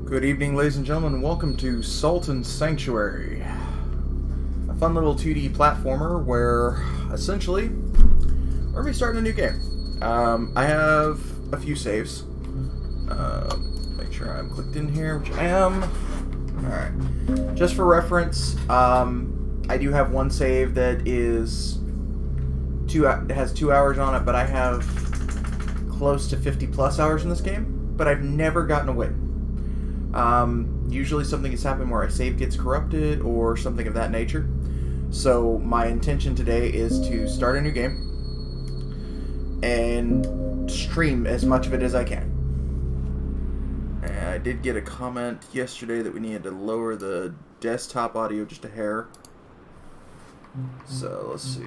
Good evening, ladies and gentlemen, and welcome to Sultan Sanctuary. A fun little 2D platformer where, essentially, we're going to be starting a new game. I have a few saves. Make sure I'm clicked in here, which I am. Alright. Just for reference, I do have one save that has 2 hours on it, but I have close to 50 plus hours in this game, but I've never gotten a win. Usually something has happened where a save gets corrupted or something of that nature. So my intention today is to start a new game and stream as much of it as I can. And I did get a comment yesterday that we needed to lower the desktop audio just a hair. So let's see.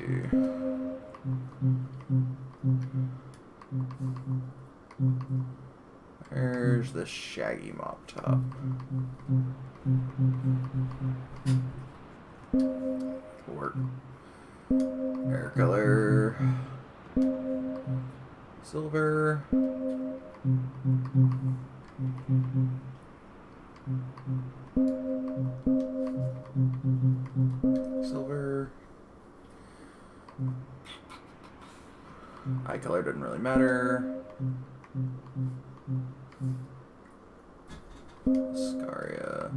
There's the shaggy mop top. Work. Hair color. Silver. Silver. Eye color doesn't really matter. Scaria.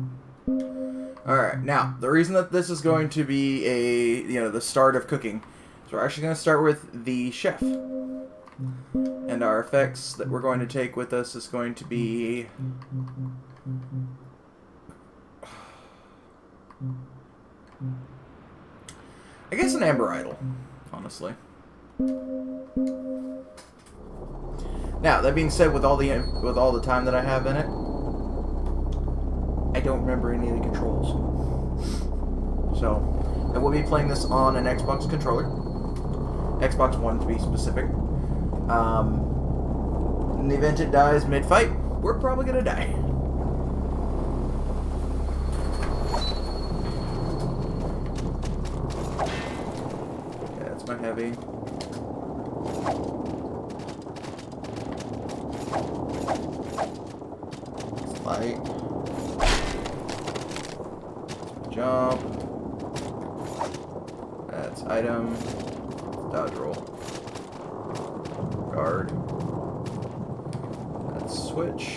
Alright, now, the reason that this is going to be the start of cooking is we're actually going to start with the chef. And our effects that we're going to take with us is going to be... I guess an Amber Idol, honestly. Now, that being said, with all the time that I have in it, I don't remember any of the controls. So, I will be playing this on an Xbox controller. Xbox One to be specific. In the event it dies mid-fight, we're probably gonna die. Okay, that's my heavy. Light. Jump. That's item. Dodge roll. Guard. That's switch.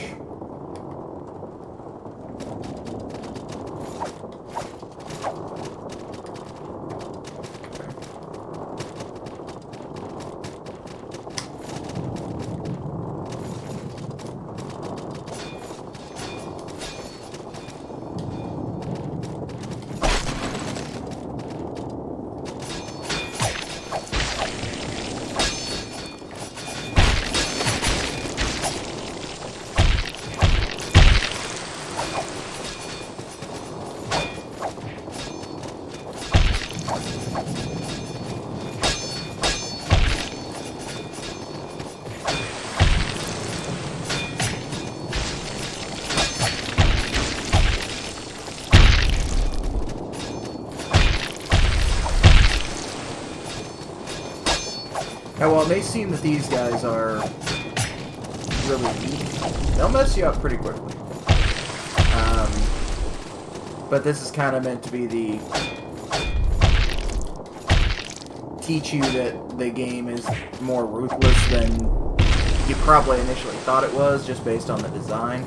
Now, while it may seem that these guys are really weak, they'll mess you up pretty quickly. But this is kind of meant to be the... teach you that the game is more ruthless than you probably initially thought it was, just based on the design.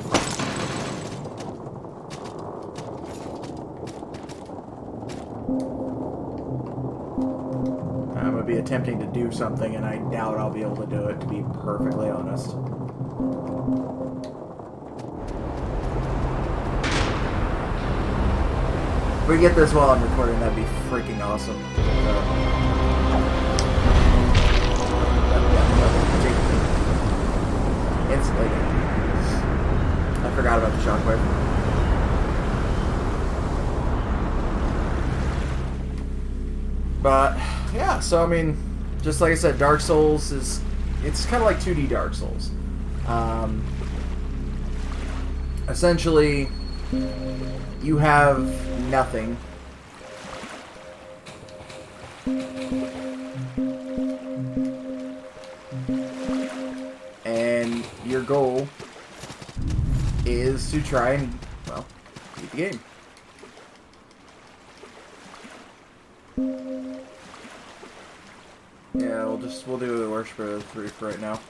I'm going to be attempting to do something, and I doubt I'll be able to do it, to be perfectly honest. If we get this while I'm recording, that'd be freaking awesome. Instantly. I forgot about the shockwave. But, yeah, so I mean, just like I said, Dark Souls it's kind of like 2D Dark Souls. Essentially, you have nothing. And your goal is to try and, well, beat the game. Yeah, we'll do the Worshipper 3 for right now.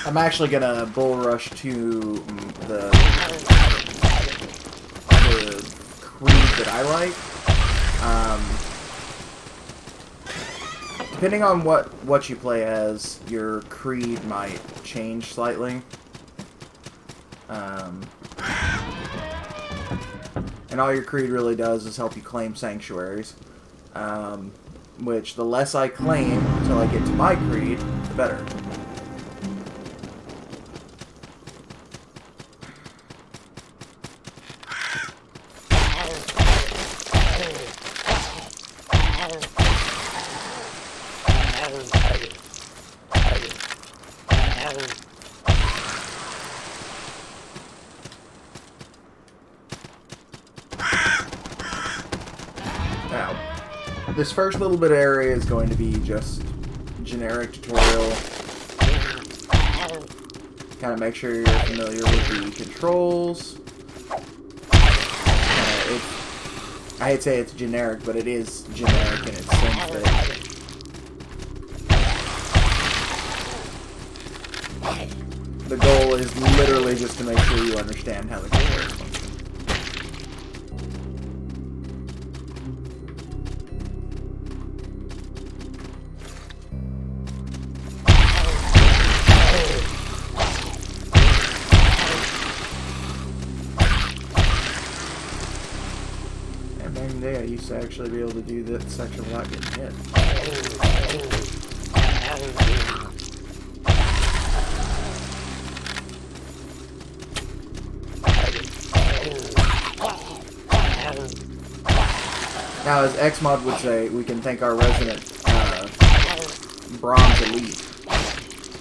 I'm actually gonna bull rush to the creed that I like. Depending on what you play as, your creed might change slightly. And all your creed really does is help you claim sanctuaries. Which, the less I claim until I get to my creed, the better. Now, this first little bit of area is going to be just generic tutorial. Kind of make sure you're familiar with the controls. I hate to say it's generic, but it is generic in its sense that the goal is literally just to make sure you understand how the controls function. I used to actually be able to do that section without getting hit. Now, as Xmod would say, we can thank our resident Bronze Elite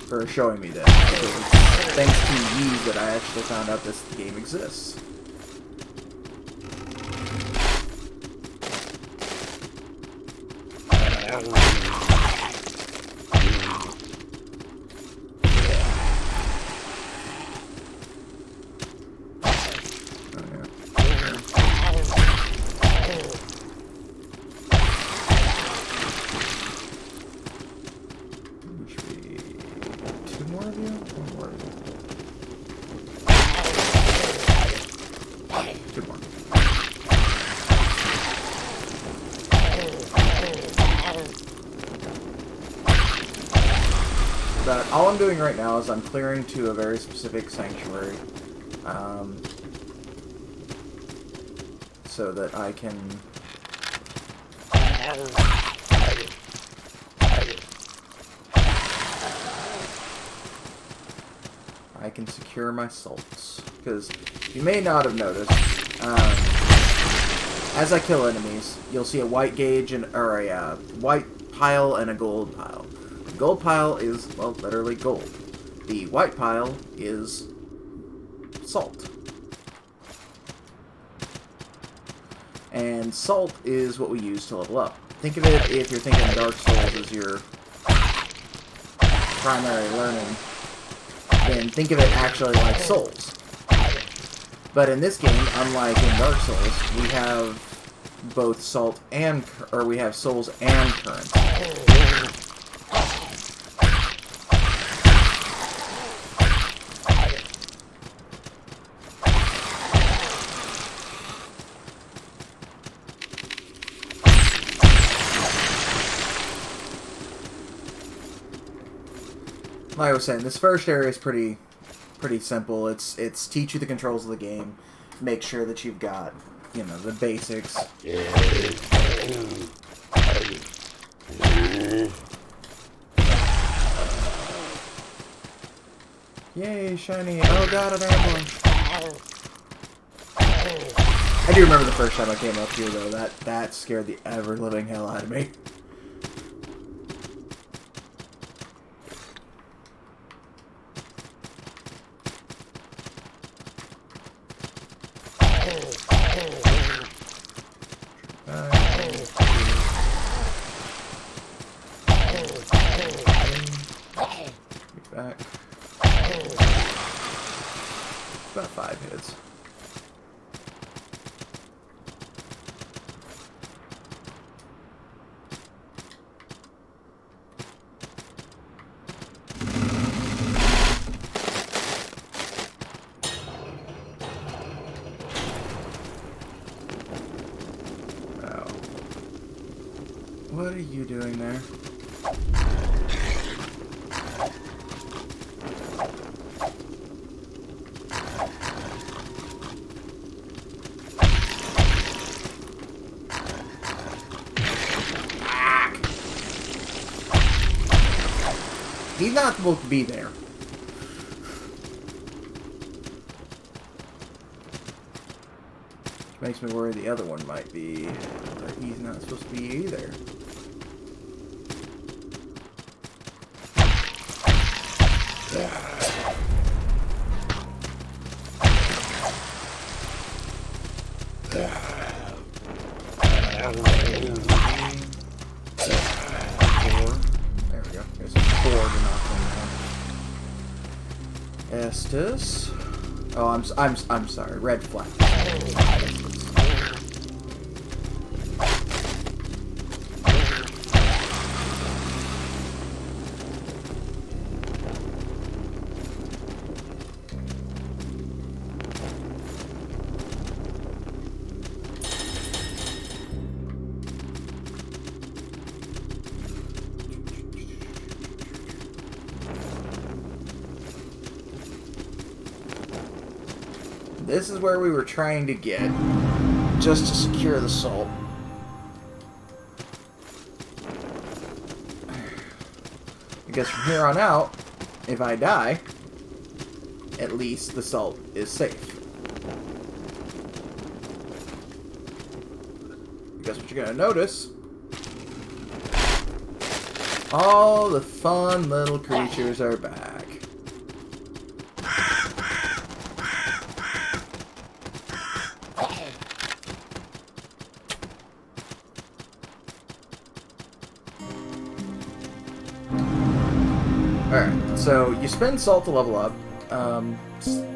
for showing me this. It's thanks to you that I actually found out this game exists. But all I'm doing right now is I'm clearing to a very specific sanctuary, so that I can secure my salts. Because you may not have noticed, as I kill enemies, you'll see a white gauge or a white pile and a gold pile. The gold pile is, well, literally gold. The white pile is salt. And salt is what we use to level up. Think of it, if you're thinking Dark Souls as your primary learning, then think of it actually like Souls. But in this game, unlike in Dark Souls, we have both salt and, or we have souls and currents. Like I was saying, this first area is pretty simple. It's teach you the controls of the game, make sure that you've got, you know, the basics. Yay, shiny! Oh god, an ambush! I do remember the first time I came up here though. That scared the ever living hell out of me. Back. About 5 hits. Wow. What are you doing there? He's not supposed to be there. Which makes me worry the other one might be, but he's not supposed to be either. Estus. Oh, I'm sorry. Red flag. This is where we were trying to get, just to secure the salt. Because from here on out, if I die, at least the salt is safe. Because what you're going to notice, all the fun little creatures are back. Alright, so you spend salt to level up.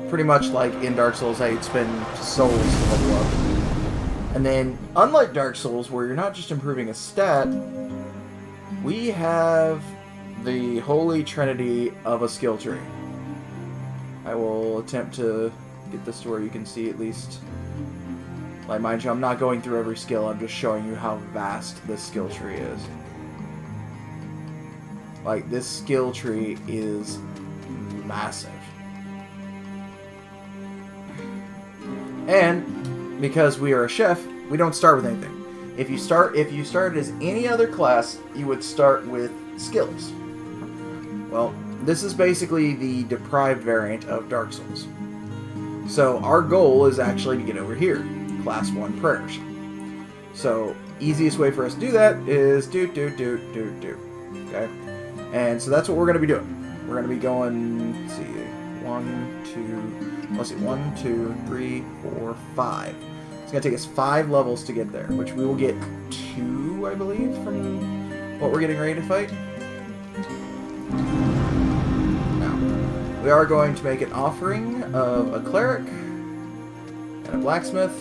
Pretty much like in Dark Souls, how you'd spend souls to level up. And then, unlike Dark Souls, where you're not just improving a stat, we have the holy trinity of a skill tree. I will attempt to get this to where you can see at least. Like, mind you, I'm not going through every skill, I'm just showing you how vast this skill tree is. Like, this skill tree is massive. And because we are a chef, we don't start with anything. If you started as any other class, you would start with skills. Well, this is basically the deprived variant of Dark Souls. So our goal is actually to get over here, class 1 prayers. So easiest way for us to do that is do. Okay? And so that's what we're going to be doing. We're going to be going, let's see, 1, 2, 3, 4, 5. It's going to take us 5 levels to get there, which we will get 2, I believe, from what we're getting ready to fight. Now, we are going to make an offering of a cleric and a blacksmith.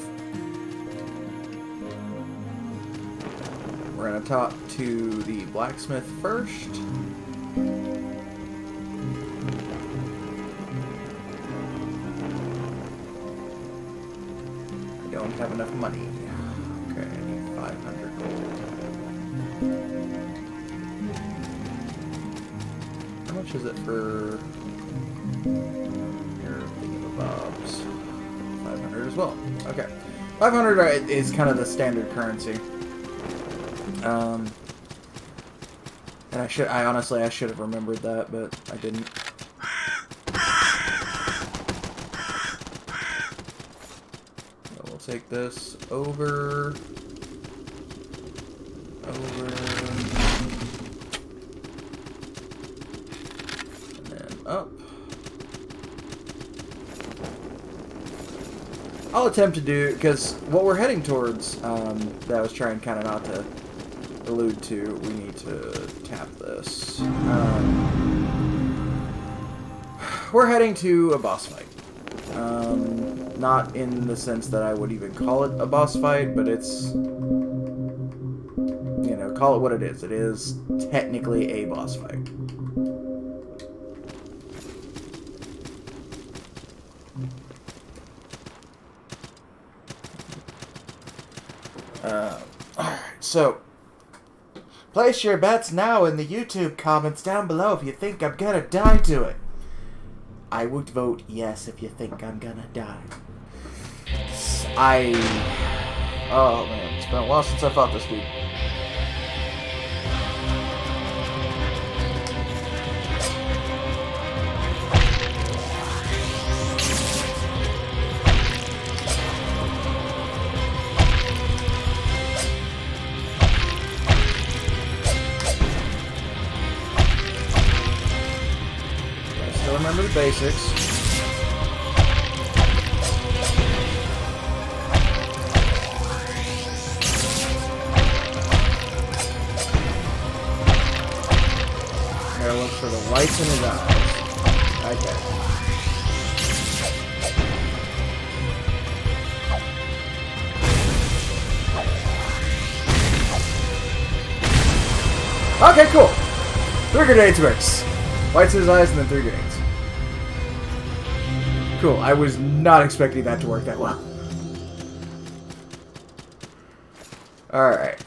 We're going to talk to the blacksmith first. I don't have enough money. Okay, I need 500 gold. How much is it for your thingamabobs? 500 as well. Okay. 500 is kind of the standard currency. And I honestly should have remembered that, but I didn't. So we'll take this over, and then up. I'll attempt to do, because what we're heading towards, that I was trying kind of not to allude to, we need to tap this. We're heading to a boss fight. Not in the sense that I would even call it a boss fight, but it's, you know, call it what it is. It is technically a boss fight. Alright, so place your bets now in the YouTube comments down below if you think I'm gonna die to it. I would vote yes if you think I'm gonna die. Oh man, it's been a while since I fought this dude. Still remember the basics. Gotta look for the lights in his eyes. Right there. Okay, cool. 3 grenades works. Lights in his eyes and then 3 grenades. Cool. I was not expecting that to work that well. Alright.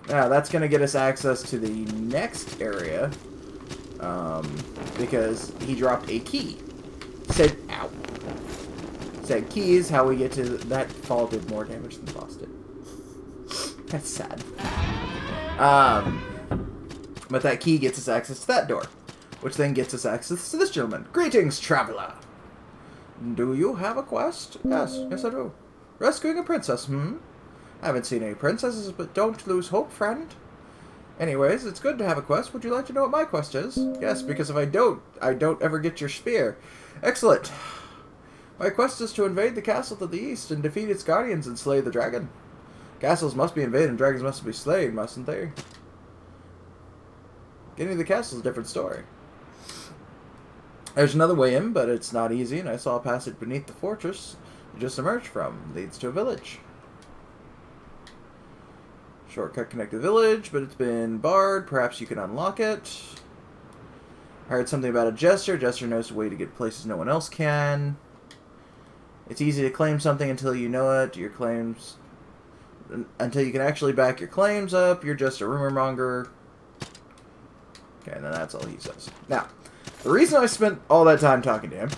Now, that's going to get us access to the next area. Because he dropped a key. Said, ow. Said keys, how we get to that fall did more damage than the boss did. That's sad. But that key gets us access to that door. Which then gets us access to this gentleman. Greetings, traveler. Do you have a quest? Yes, yes I do. Rescuing a princess, I haven't seen any princesses, but don't lose hope, friend. Anyways, it's good to have a quest. Would you like to know what my quest is? Yes, because if I don't ever get your spear. Excellent. My quest is to invade the castle to the east and defeat its guardians and slay the dragon. Castles must be invaded and dragons must be slain, mustn't they? Getting to the castle is a different story. There's another way in, but it's not easy, and I saw a passage beneath the fortress you just emerged from. Leads to a village. Shortcut connect the village, but it's been barred. Perhaps you can unlock it. I heard something about a jester. Jester knows a way to get places no one else can. It's easy to claim something until you know it. Your claims... Until you can actually back your claims up, you're just a rumor monger. Okay, and then that's all he says. Now, the reason I spent all that time talking to him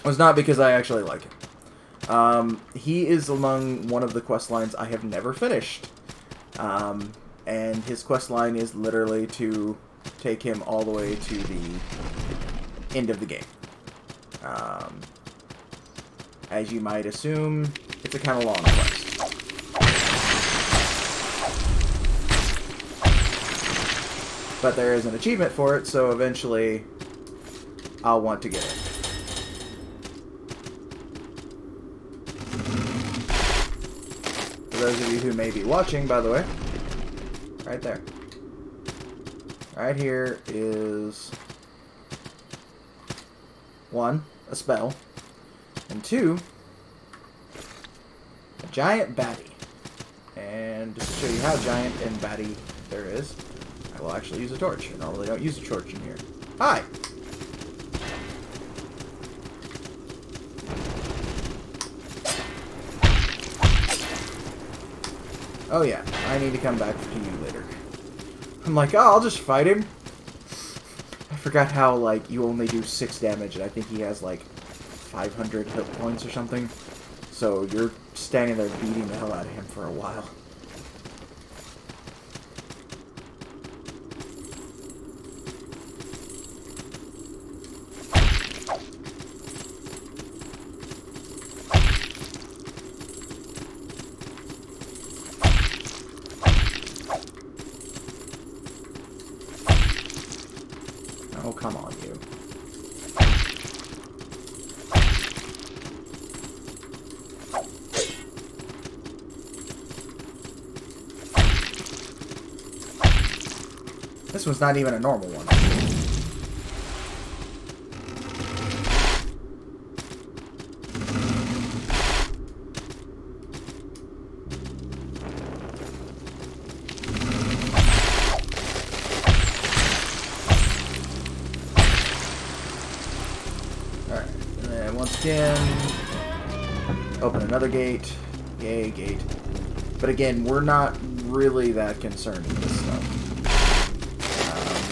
was not because I actually like him. He is among one of the quest lines I have never finished. And his quest line is literally to take him all the way to the end of the game. As you might assume, it's a kind of long quest. But there is an achievement for it, so eventually I'll want to get it. For those of you who may be watching, by the way, right there. Right here is 1, a spell, and 2, a giant baddie. And just to show you how giant and baddie there is, I will actually use a torch. I normally don't use a torch in here. Hi! Oh yeah, I need to come back to you later. I'm like, oh, I'll just fight him. I forgot how, like, you only do 6 damage, and I think he has, like, 500 hit points or something. So you're standing there beating the hell out of him for a while. Oh, come on, you. This one's not even a normal one. once again. Open another gate. Yay, gate. But again, we're not really that concerned with this stuff.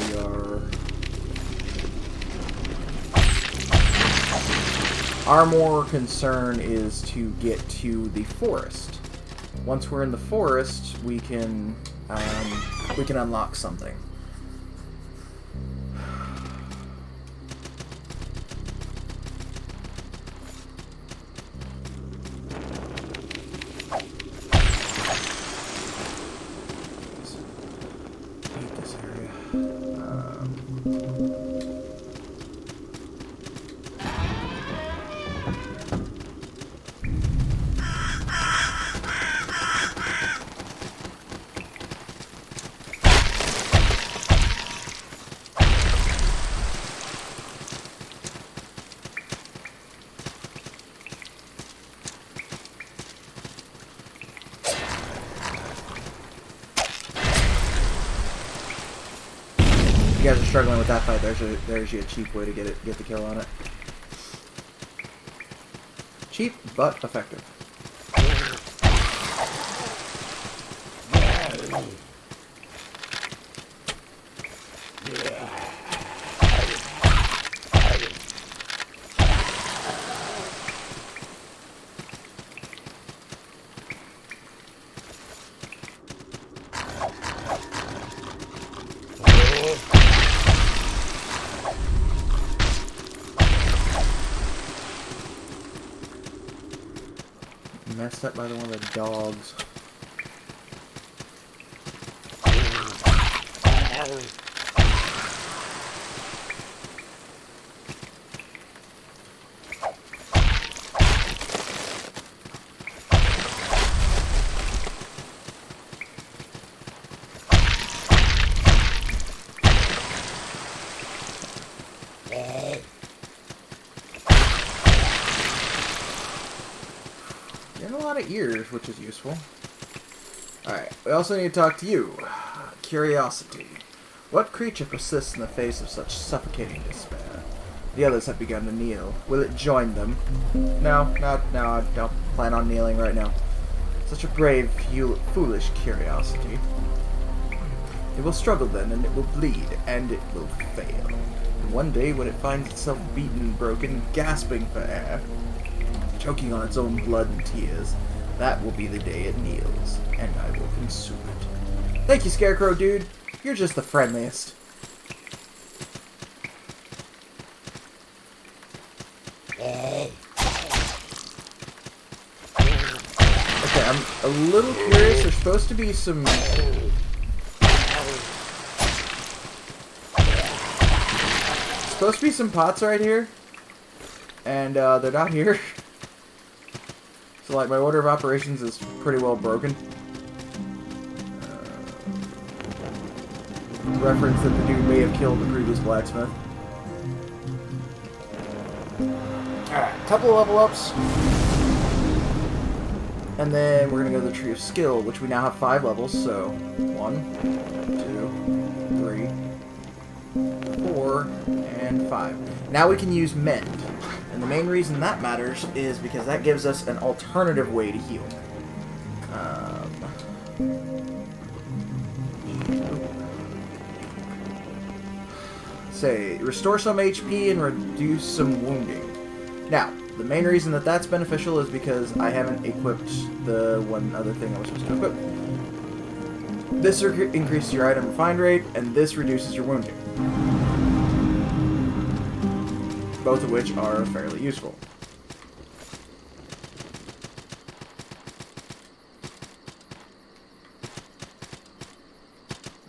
We are... Our more concern is to get to the forest. Once we're in the forest, we can unlock something. Hate this area. If you guys are struggling with that fight, there's you a cheap way to get the kill on it. Cheap, but effective. Messed up by one of the dogs. A lot of ears, which is useful. Alright, we also need to talk to you. Curiosity. What creature persists in the face of such suffocating despair? The others have begun to kneel. Will it join them? No, I don't plan on kneeling right now. Such a brave, foolish curiosity. It will struggle then, and it will bleed, and it will fail. And one day, when it finds itself beaten, broken, gasping for air, choking on its own blood and tears, that will be the day it kneels, and I will consume it. Thank you, Scarecrow dude. You're just the friendliest. Okay, I'm a little curious. There's supposed to be some... supposed to be some pots right here, and they're not here. So, like, my order of operations is pretty well broken. Reference that the dude may have killed the previous blacksmith. Alright, couple of level ups. And then we're gonna go to the Tree of Skill, which we now have 5 levels, so 1, 2, 3, 4, and 5. Now we can use Mend. And the main reason that matters is because that gives us an alternative way to heal. Say, restore some HP and reduce some wounding. Now, the main reason that that's beneficial is because I haven't equipped the one other thing I was supposed to equip. This increases your item refined rate, and this reduces your wounding. Both of which are fairly useful.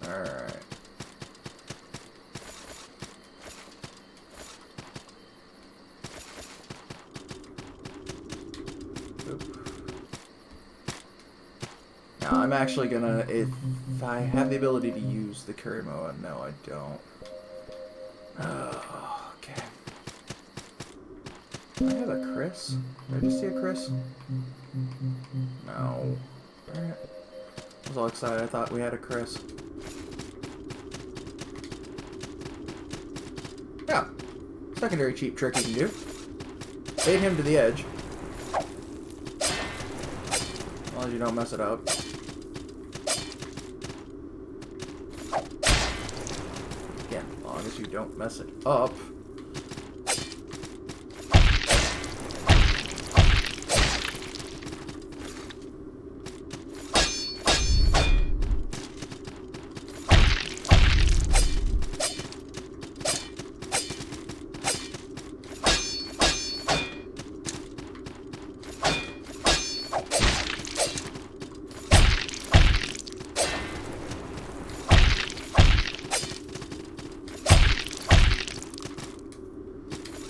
Alright. Now I'm actually gonna, if I have the ability to use the Kurimoa, no I don't. Oh, okay. Do I have a Chris? Did I just see a Chris? No. Alright. I was all excited, I thought we had a Chris. Yeah. Secondary cheap trick you can do. Bait him to the edge. As long as you don't mess it up. Again, as long as you don't mess it up.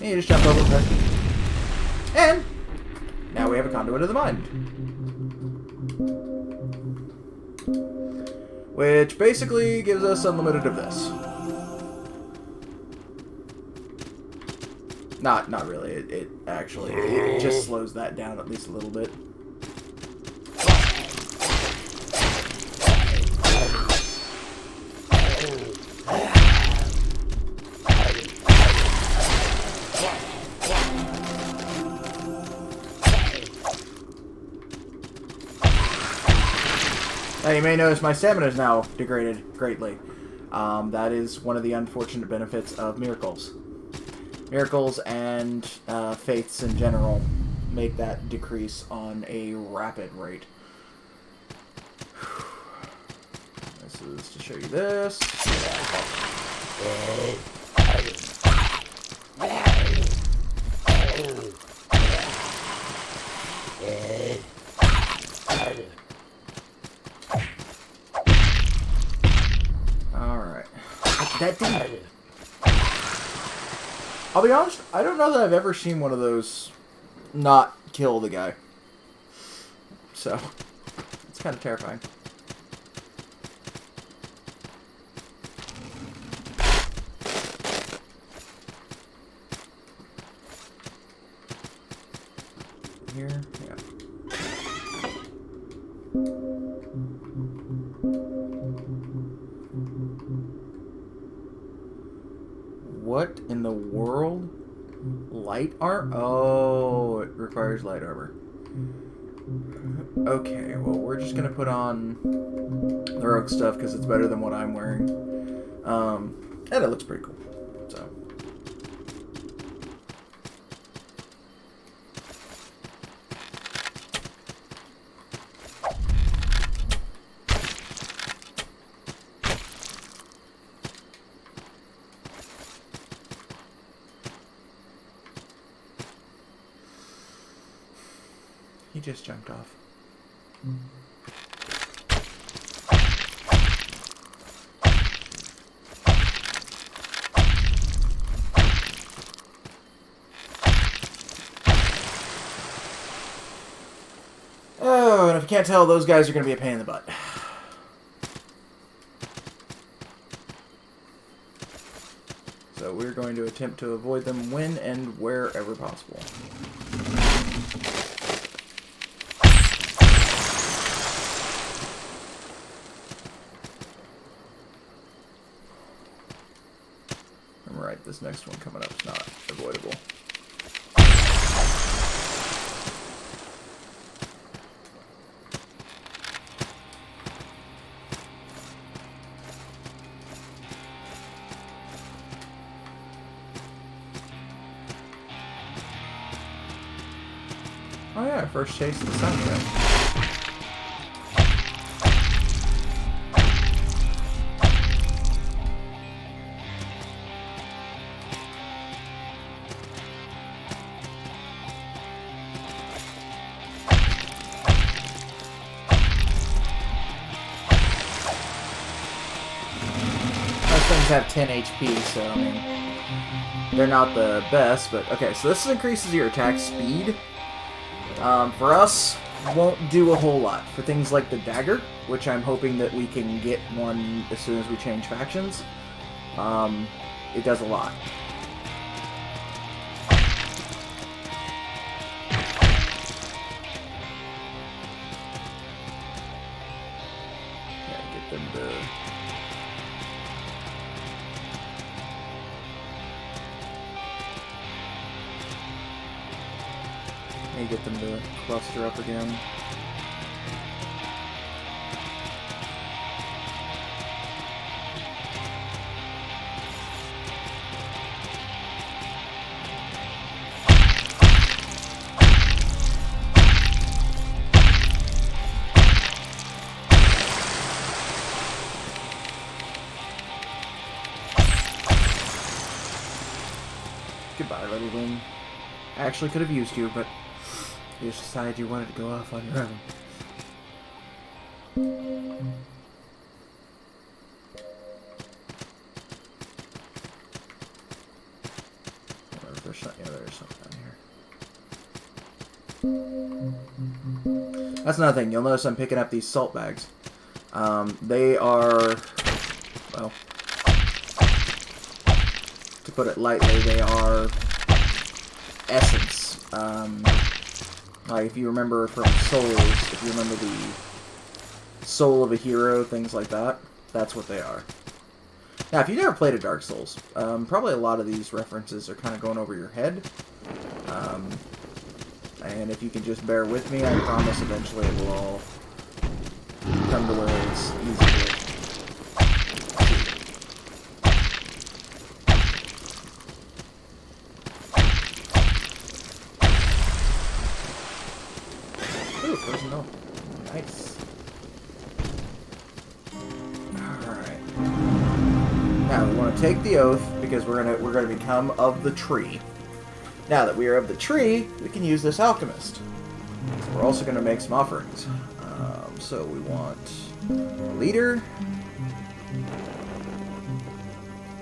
And you just jump over there. And now we have a conduit of the mind. Which basically gives us unlimited of this. Not really. It actually it just slows that down at least a little bit. Now you may notice my stamina is now degraded greatly. That is one of the unfortunate benefits of miracles. Miracles and faiths in general make that decrease on a rapid rate. This is to show you this. Alright. That didn't... I'll be honest, I don't know that I've ever seen one of those not kill the guy. So, it's kind of terrifying. Here, yeah. What in the world? Light armor? Oh, it requires light armor. Okay, well, we're just gonna put on the rogue stuff because it's better than what I'm wearing. And it looks pretty cool. So. He just jumped off. Oh, and if you can't tell, those guys are going to be a pain in the butt. So we're going to attempt to avoid them when and wherever possible. Right, this next one coming up is not avoidable. Oh yeah, first chase of the sunset. Things have 10 HP, so I mean, they're not the best, but okay, so this increases your attack speed. For us, won't do a whole lot. For things like the dagger, which I'm hoping that we can get one as soon as we change factions, it does a lot. Yeah, get them to... Maybe get them to cluster up again. Goodbye, Little Wing. I actually could have used you, but you just decided you wanted to go off on your own. There's something down here. That's another thing. You'll notice I'm picking up these salt bags. They are, well, to put it lightly, they are essence. Like if you remember from Souls, if you remember the soul of a hero, things like that, that's what they are. Now, if you've never played a Dark Souls, probably a lot of these references are kind of going over your head. And if you can just bear with me, I promise eventually it will all come to where it's easy to... Personnel. Nice. Alright. Now we want to take the oath because we're gonna become of the tree. Now that we are of the tree, we can use this alchemist. So we're also gonna make some offerings. So we want a leader,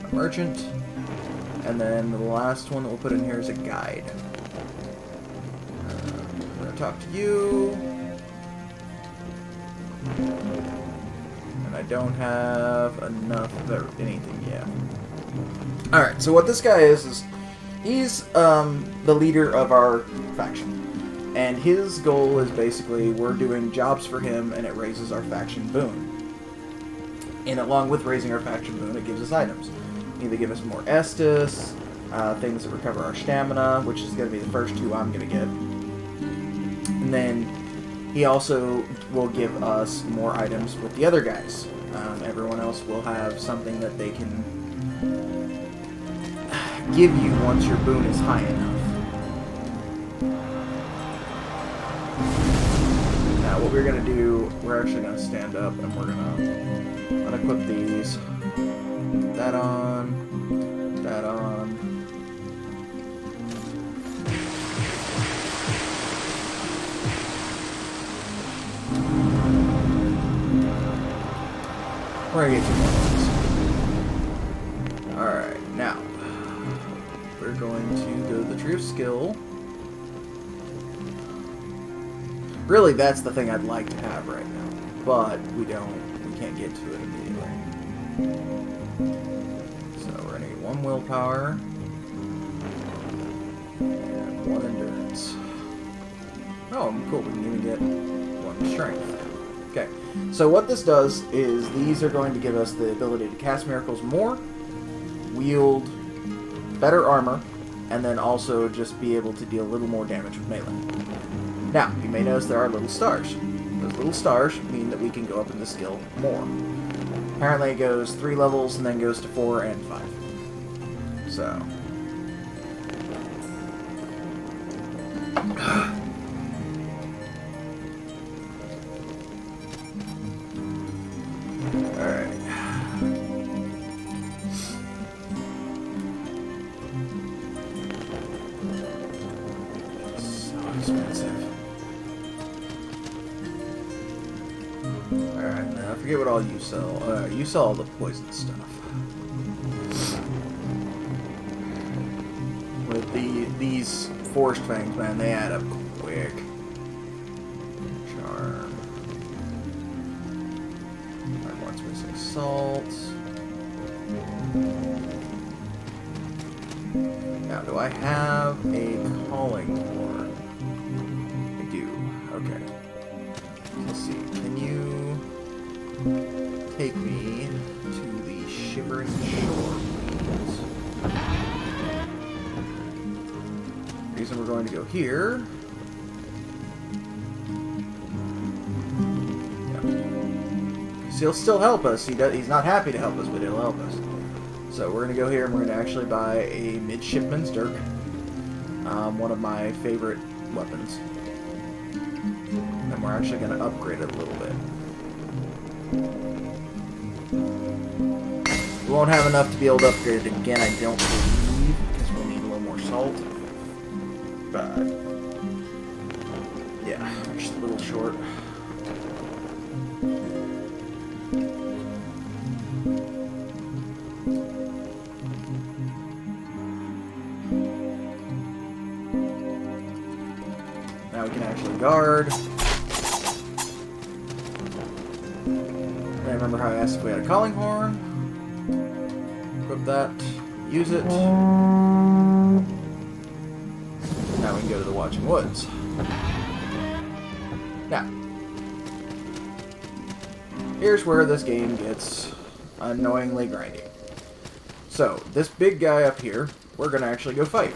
a merchant, and then the last one that we'll put in here is a guide. I'm gonna talk to you. And I don't have enough of anything yet. Alright, so what this guy is he's the leader of our faction. And his goal is basically we're doing jobs for him and it raises our faction boon. And along with raising our faction boon, it gives us items. Either give us more Estus, things that recover our stamina, which is going to be the first two I'm going to get. And then he also will give us more items with the other guys. Everyone else will have something that they can give you once your boon is high enough. Now what we're going to do, we're actually going to stand up and we're going to unequip these. That on. That on. We're gonna get 2 more ones. Alright, now we're going to go to the Tree of Skill. Really, that's the thing I'd like to have right now, but we can't get to it immediately. So we're gonna get 1 willpower and 1 endurance. Oh, cool, we can even get 1 strength. Okay, so what this does is these are going to give us the ability to cast miracles more, wield better armor, and then also just be able to deal a little more damage with melee. Now, you may notice there are little stars. Those little stars mean that we can go up in the skill more. Apparently it goes 3 levels and then goes to 4 and 5. So... Alright, now I forget what all you sell. You sell all the poison stuff. With these forest fangs, man, they add up quick. Charm. One's missing salt. Now, do I have a calling horn? I do. Okay. Let's see. Can you take me to the Shivering Shore, please? The reason we're going to go here he'll still help us. He's not happy to help us, but he'll help us. So we're going to go here and we're going to actually buy a Midshipman's Dirk. One of my favorite weapons. And we're actually going to upgrade it a little bit. We won't have enough to be able to upgrade it again, I don't believe, because we'll need a little more salt. But, yeah, we're just a little short. Now we can actually guard. I remember how I asked if we had a calling horn. Equip that. Use it. Now we can go to the Watching Woods. Now, here's where this game gets annoyingly grindy. So, this big guy up here, we're going to actually go fight.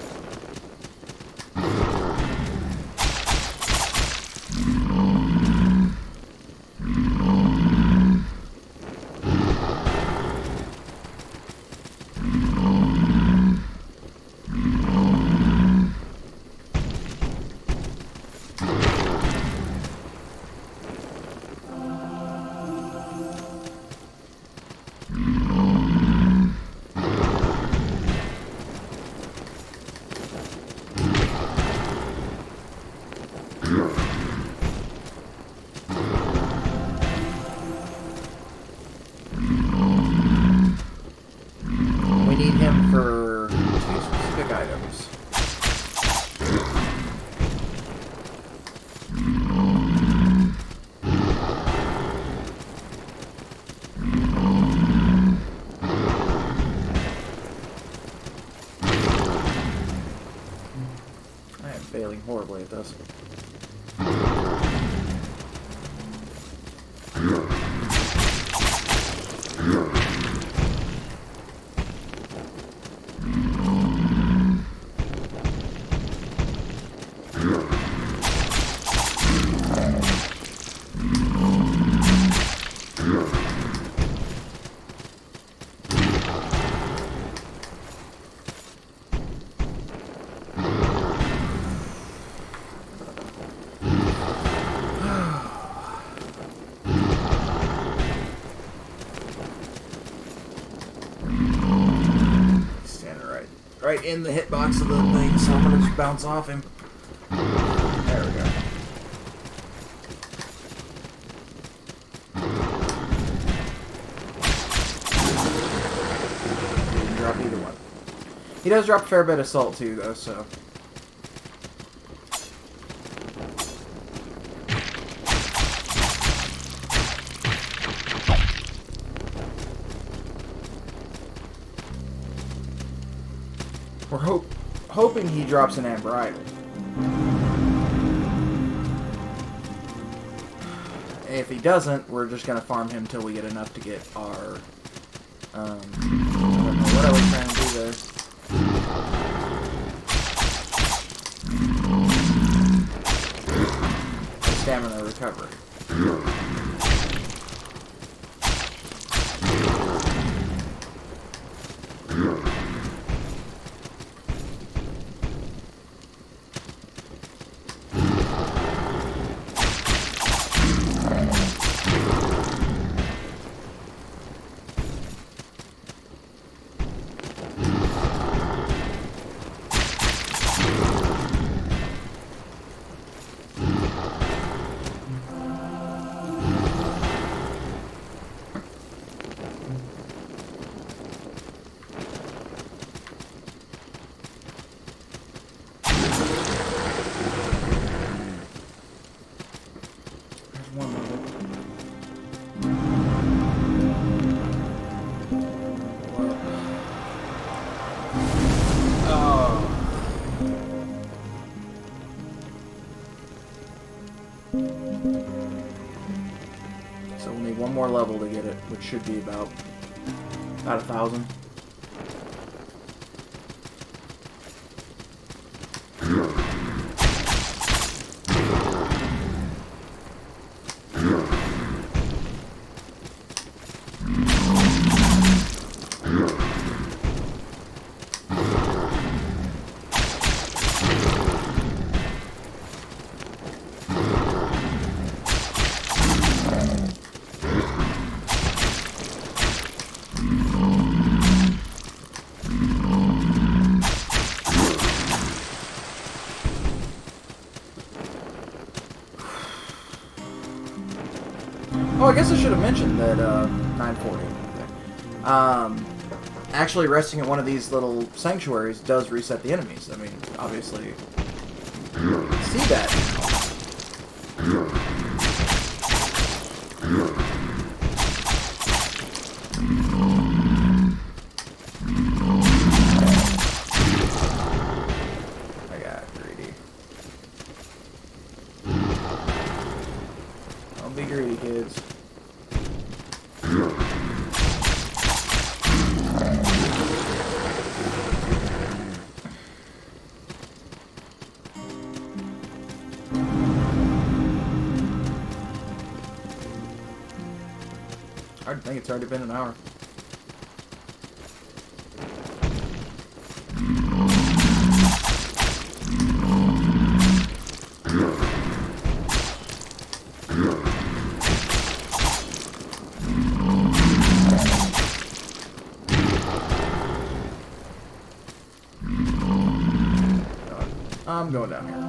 We need him for 2 specific items. I am failing horribly at this. Right in the hitbox of the thing, so I'm gonna just bounce off him. There we go. He didn't drop either one. He does drop a fair bit of salt too, though, so. We're hoping he drops an Amber Idol. If he doesn't, we're just going to farm him till we get enough to get our... I don't know what I was trying to do there. Stamina recovery. So we'll need one more level to get it, which should be about 1,000. Oh, I guess I should have mentioned that 940. Okay. Actually, resting at one of these little sanctuaries does reset the enemies. I mean, obviously, you can see that. I got greedy. Don't be greedy, kids. I think it's already been an hour. I'm going down here.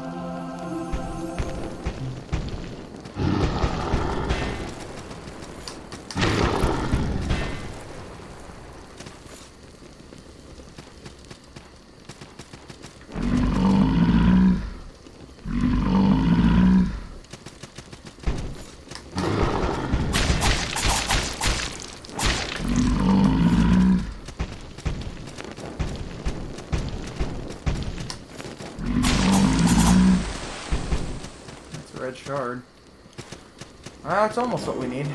Red shard. That's almost what we need.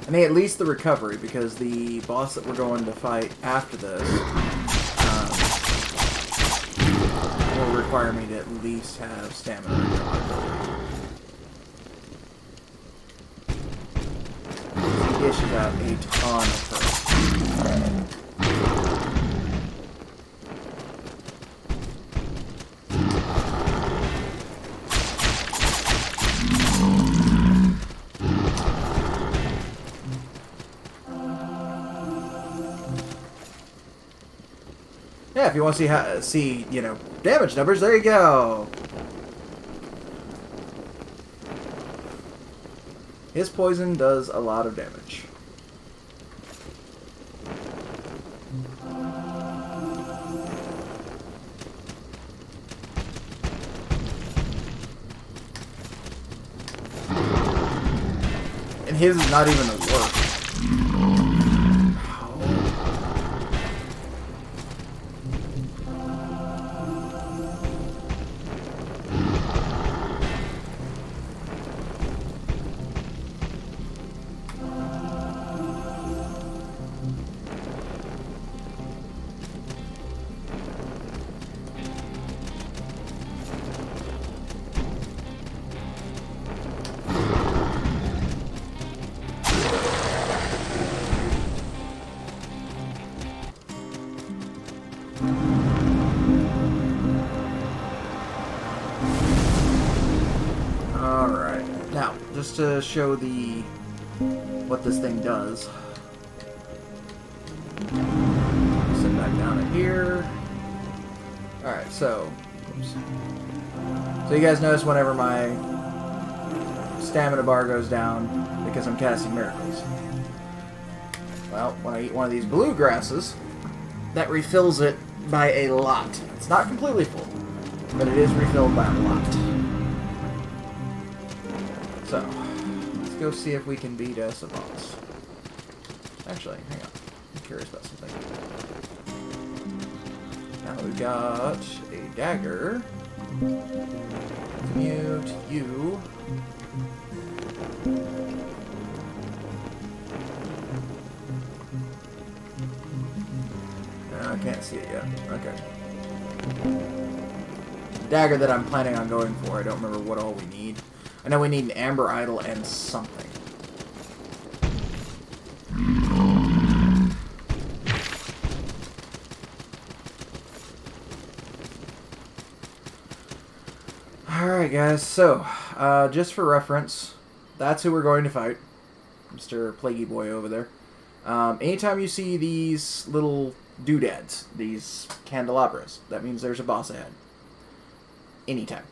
I need at least the recovery, because the boss that we're going to fight after this will require me to at least have stamina recovery. He dishes out a ton of her. Yeah, if you want to see you know, damage numbers, there you go. His poison does a lot of damage. And his is not even a work. Alright, now, just to show what this thing does. Sit back down in here. Alright, so, oops. So you guys notice whenever my stamina bar goes down, because I'm casting miracles. Well, when I eat one of these bluegrasses, that refills it by a lot. It's not completely full, but it is refilled by a lot. So, let's go see if we can beat Savants. Actually, hang on. I'm curious about something. Now we've got a dagger. Mute you. I can't see it yet. Okay. Dagger that I'm planning on going for. I don't remember what all we need. I know we need an Amber Idol and something. Alright guys, so, just for reference, that's who we're going to fight. Mr. Plaguey Boy over there. Anytime you see these little doodads, these candelabras, that means there's a boss ahead. Anytime.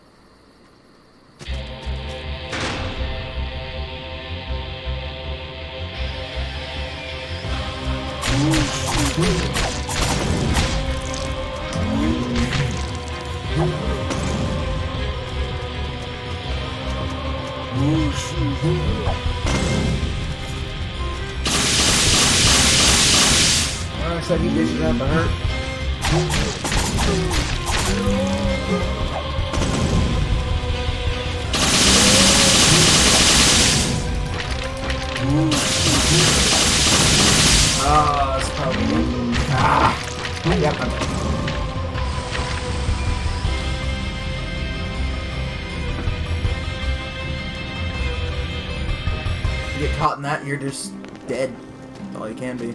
Looks like he dishes out the hurt. Oh, that's probably... Yep, I'm dead. You get caught in that, you're just dead. That's all you can be.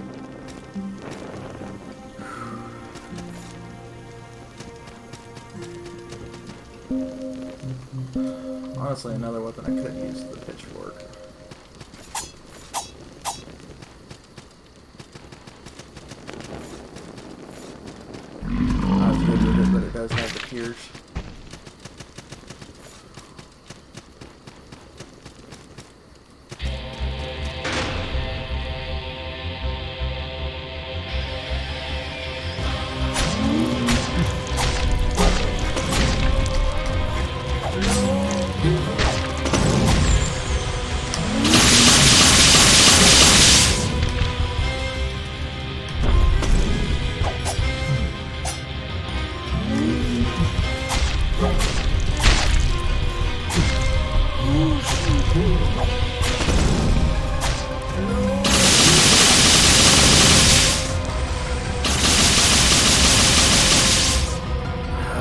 Honestly, another weapon I could use is the pitchfork. Not as good with it, but it does have the pierce.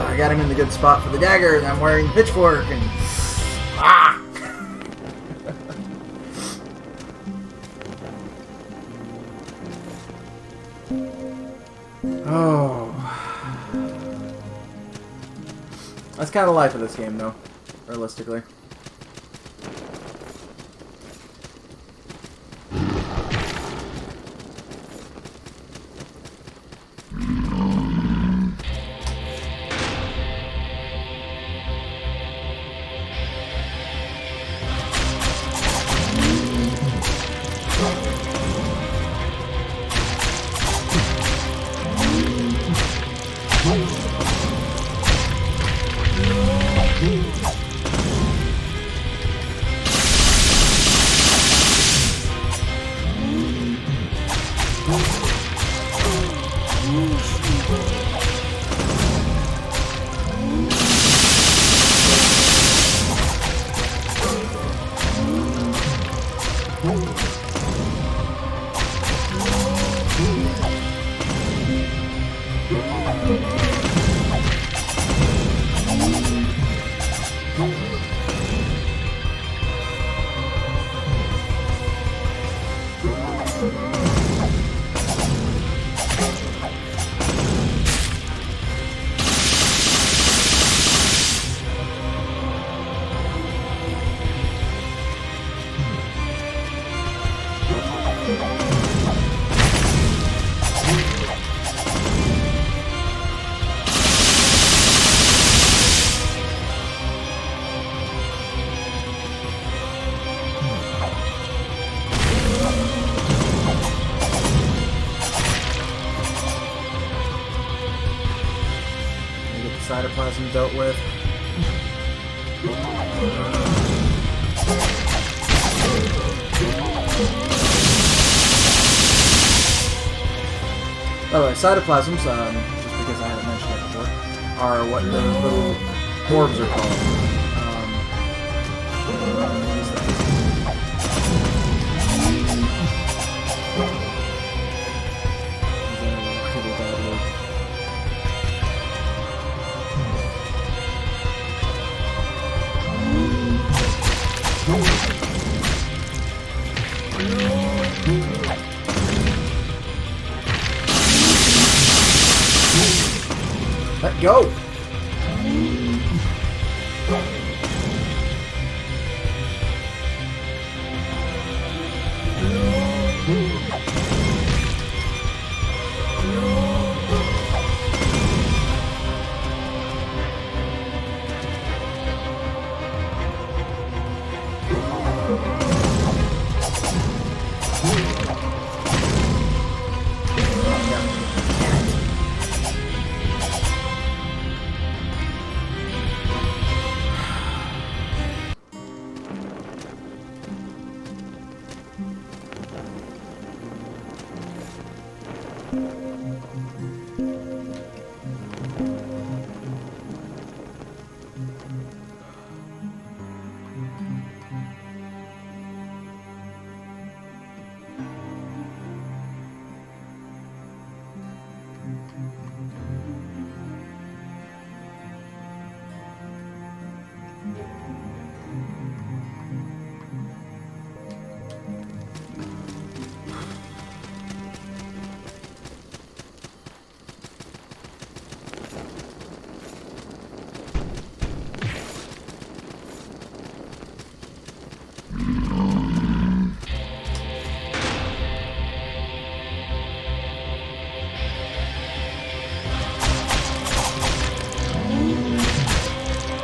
I got him in the good spot for the dagger, and I'm wearing the pitchfork, and... Ah! Oh. That's kind of the life of this game, though, realistically. Cytoplasm dealt with. By the way, cytoplasms, just because I haven't mentioned it before, are what the little orbs are called. Let go!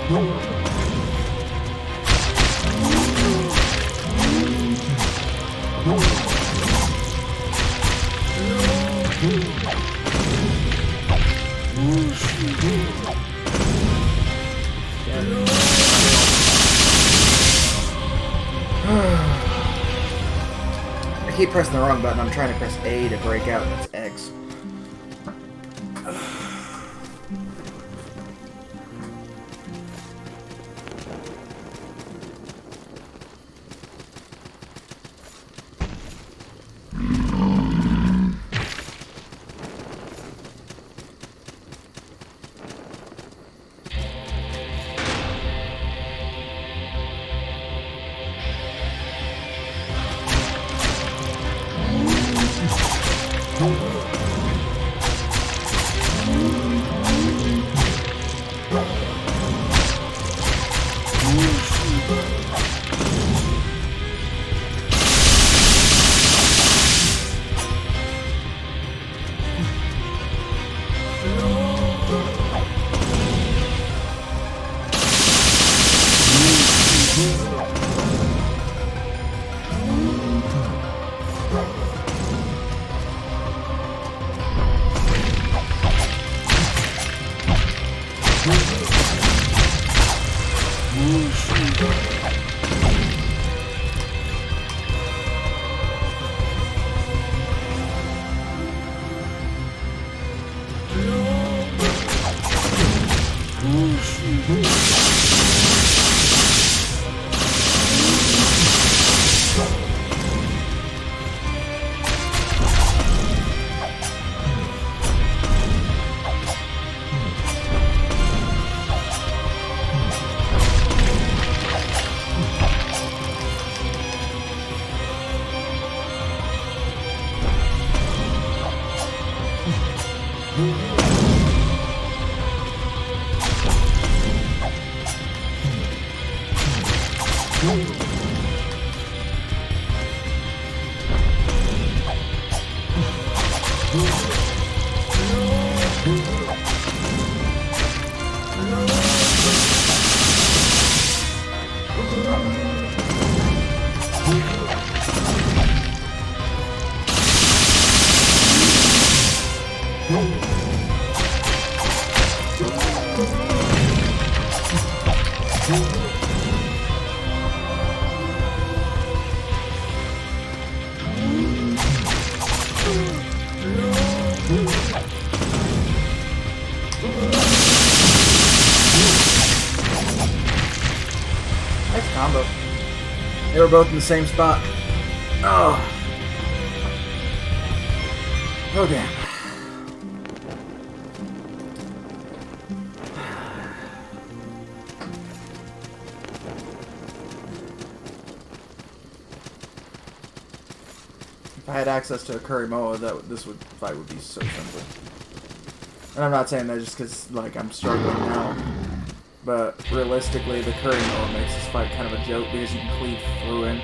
I keep pressing the wrong button. I'm trying to press A to break out, and it's X. Nice combo. They were both in the same spot. Oh. Oh, damn. If I had access to a Kurimoa, this fight would be so simple. And I'm not saying that just because, like, I'm struggling now. But realistically, the Kurimoa makes this fight kind of a joke because you can cleave through him.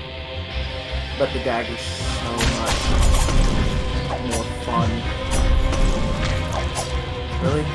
But the dagger's so much more fun. Really?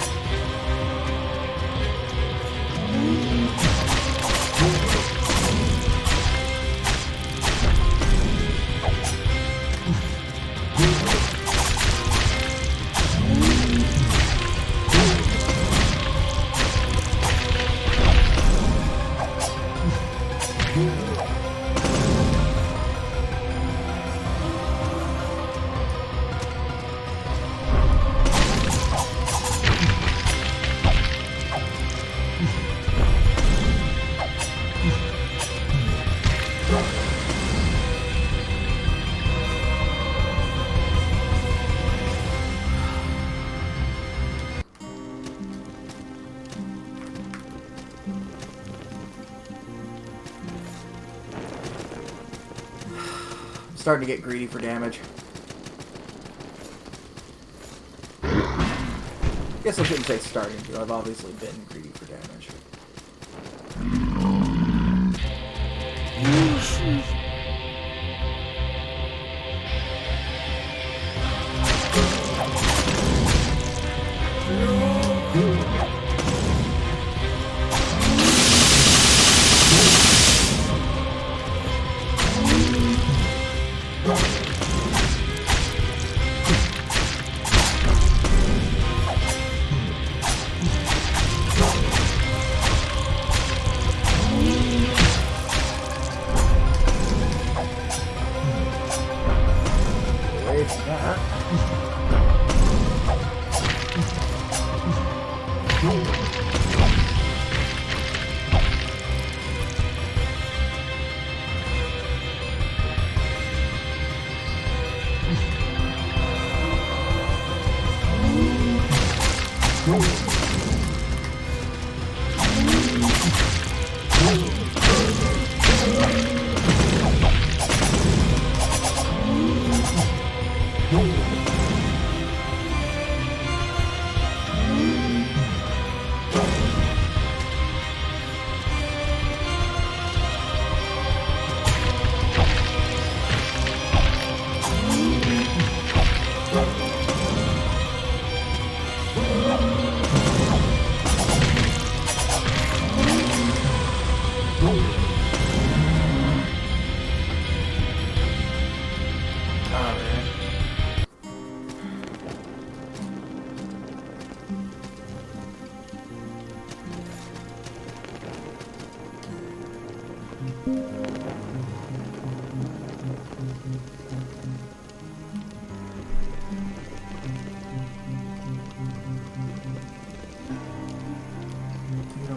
Starting to get greedy for damage. Guess I shouldn't say starting to. I've obviously been greedy for damage.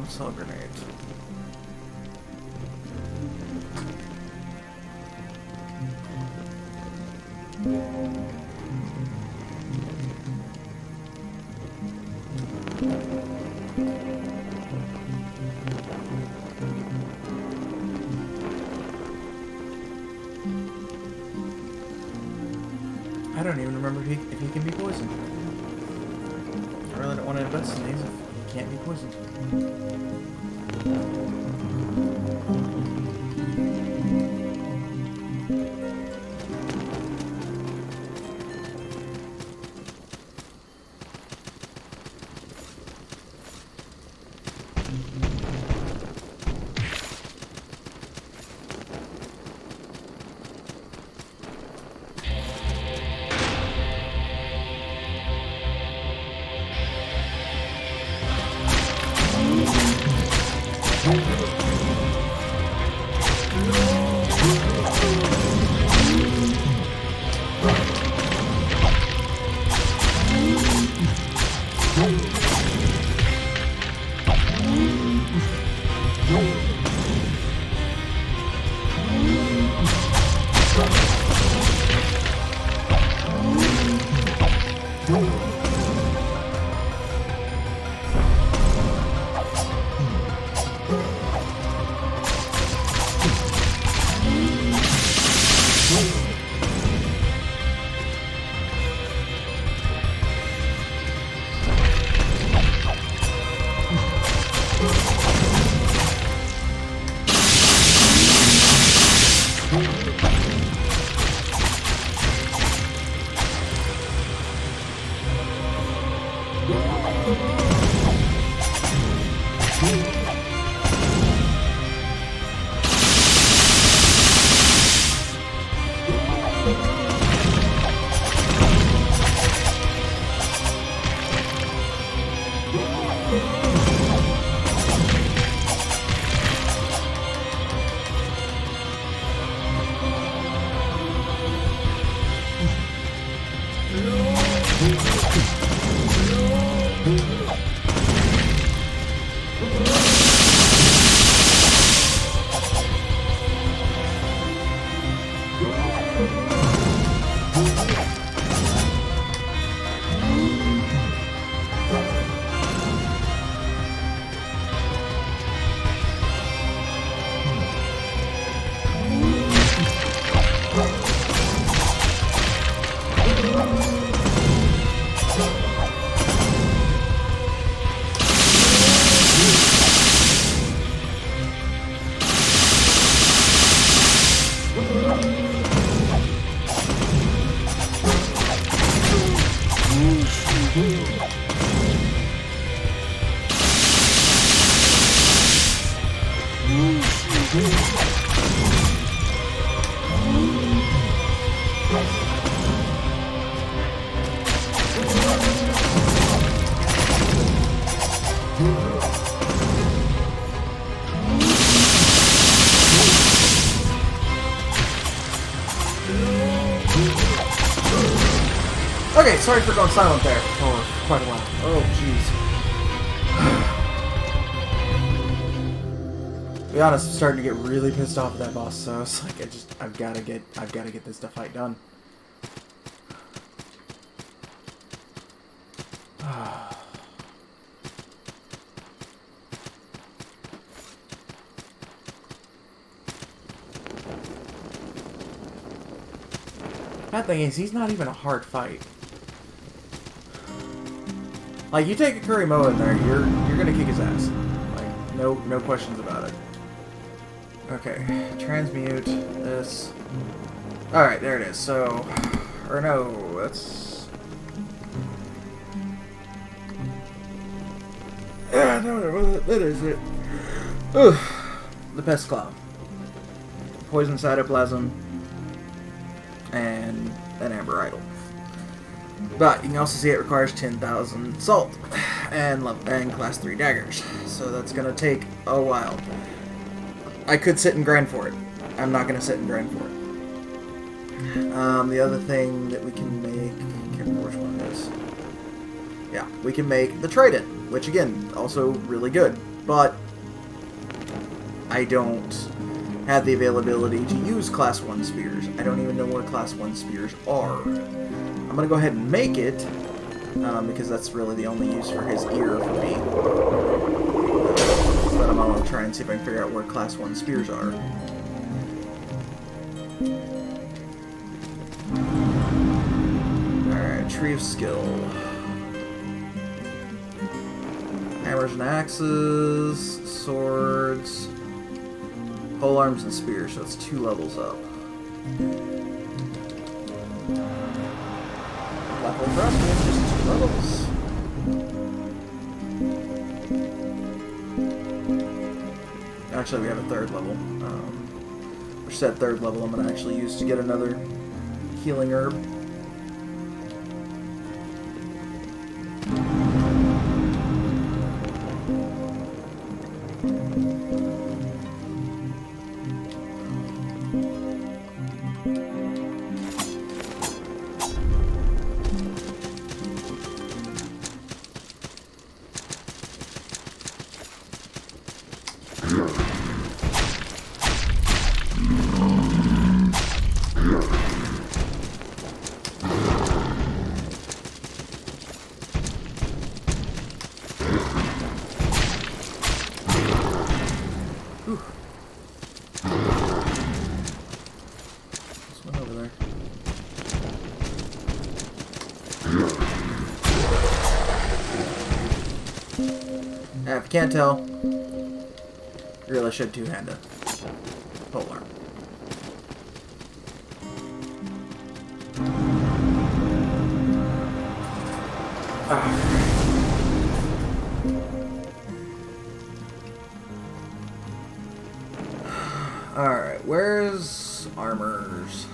Cell grenade. I don't even remember if he can be poisoned. I really don't want to invest in these if he can't be poisoned. Okay, sorry for going silent there for quite a while. Oh, jeez. be honest, I'm starting to get really pissed off at that boss, so it's like I've gotta get this fight done. Bad thing is, he's not even a hard fight. Like, you take a Kurimoa in there, you're gonna kick his ass. Like, no questions about it. Okay, transmute this. Alright, there it is. So, or no, that's... Yeah, no, that is it. Ugh. The Pest Cloud. Poison Cytoplasm. And an Amber Idol. But you can also see it requires 10,000 salt and class 3 daggers. So that's gonna take a while. I could sit and grind for it. I'm not gonna sit and grind for it. The other thing that we can make, I can't remember which one it is. Yeah, we can make the Trident, which again, also really good. But I don't have the availability to use class 1 spears. I don't even know where class 1 spears are. I'm gonna go ahead and make it, because that's really the only use for his ear for me. But I'm gonna try and see if I can figure out where class 1 spears are. Alright, Tree of Skill. Hammers and axes, swords, pole arms and spears, so it's 2 levels up. Level for us is just 2 levels. Actually, we have a 3rd level. Which said 3rd level I'm going to actually use to get another healing herb. If you can't tell, you really should two-hand a pole arm. Alright, where's armors?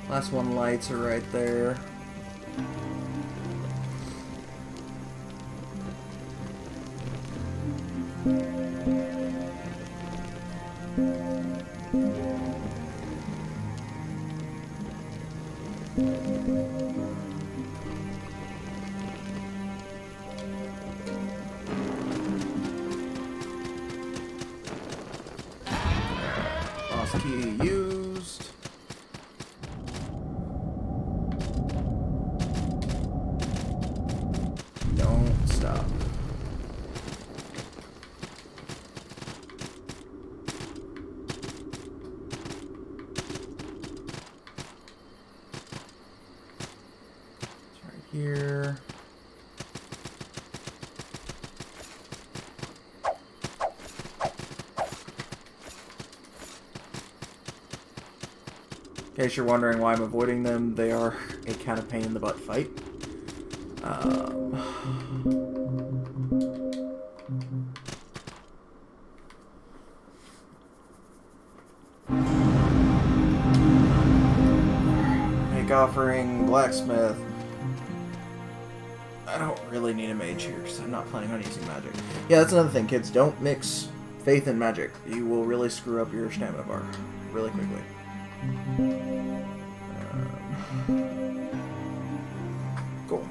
Last 1 lights are right there. Lost key used. Don't stop. It's right here. In case you're wondering why I'm avoiding them, they are a kind of pain in the butt fight. Make offering, blacksmith. I don't really need a mage here because I'm not planning on using magic. Yeah, that's another thing, kids. Don't mix faith and magic. You will really screw up your stamina bar really quickly. Cool.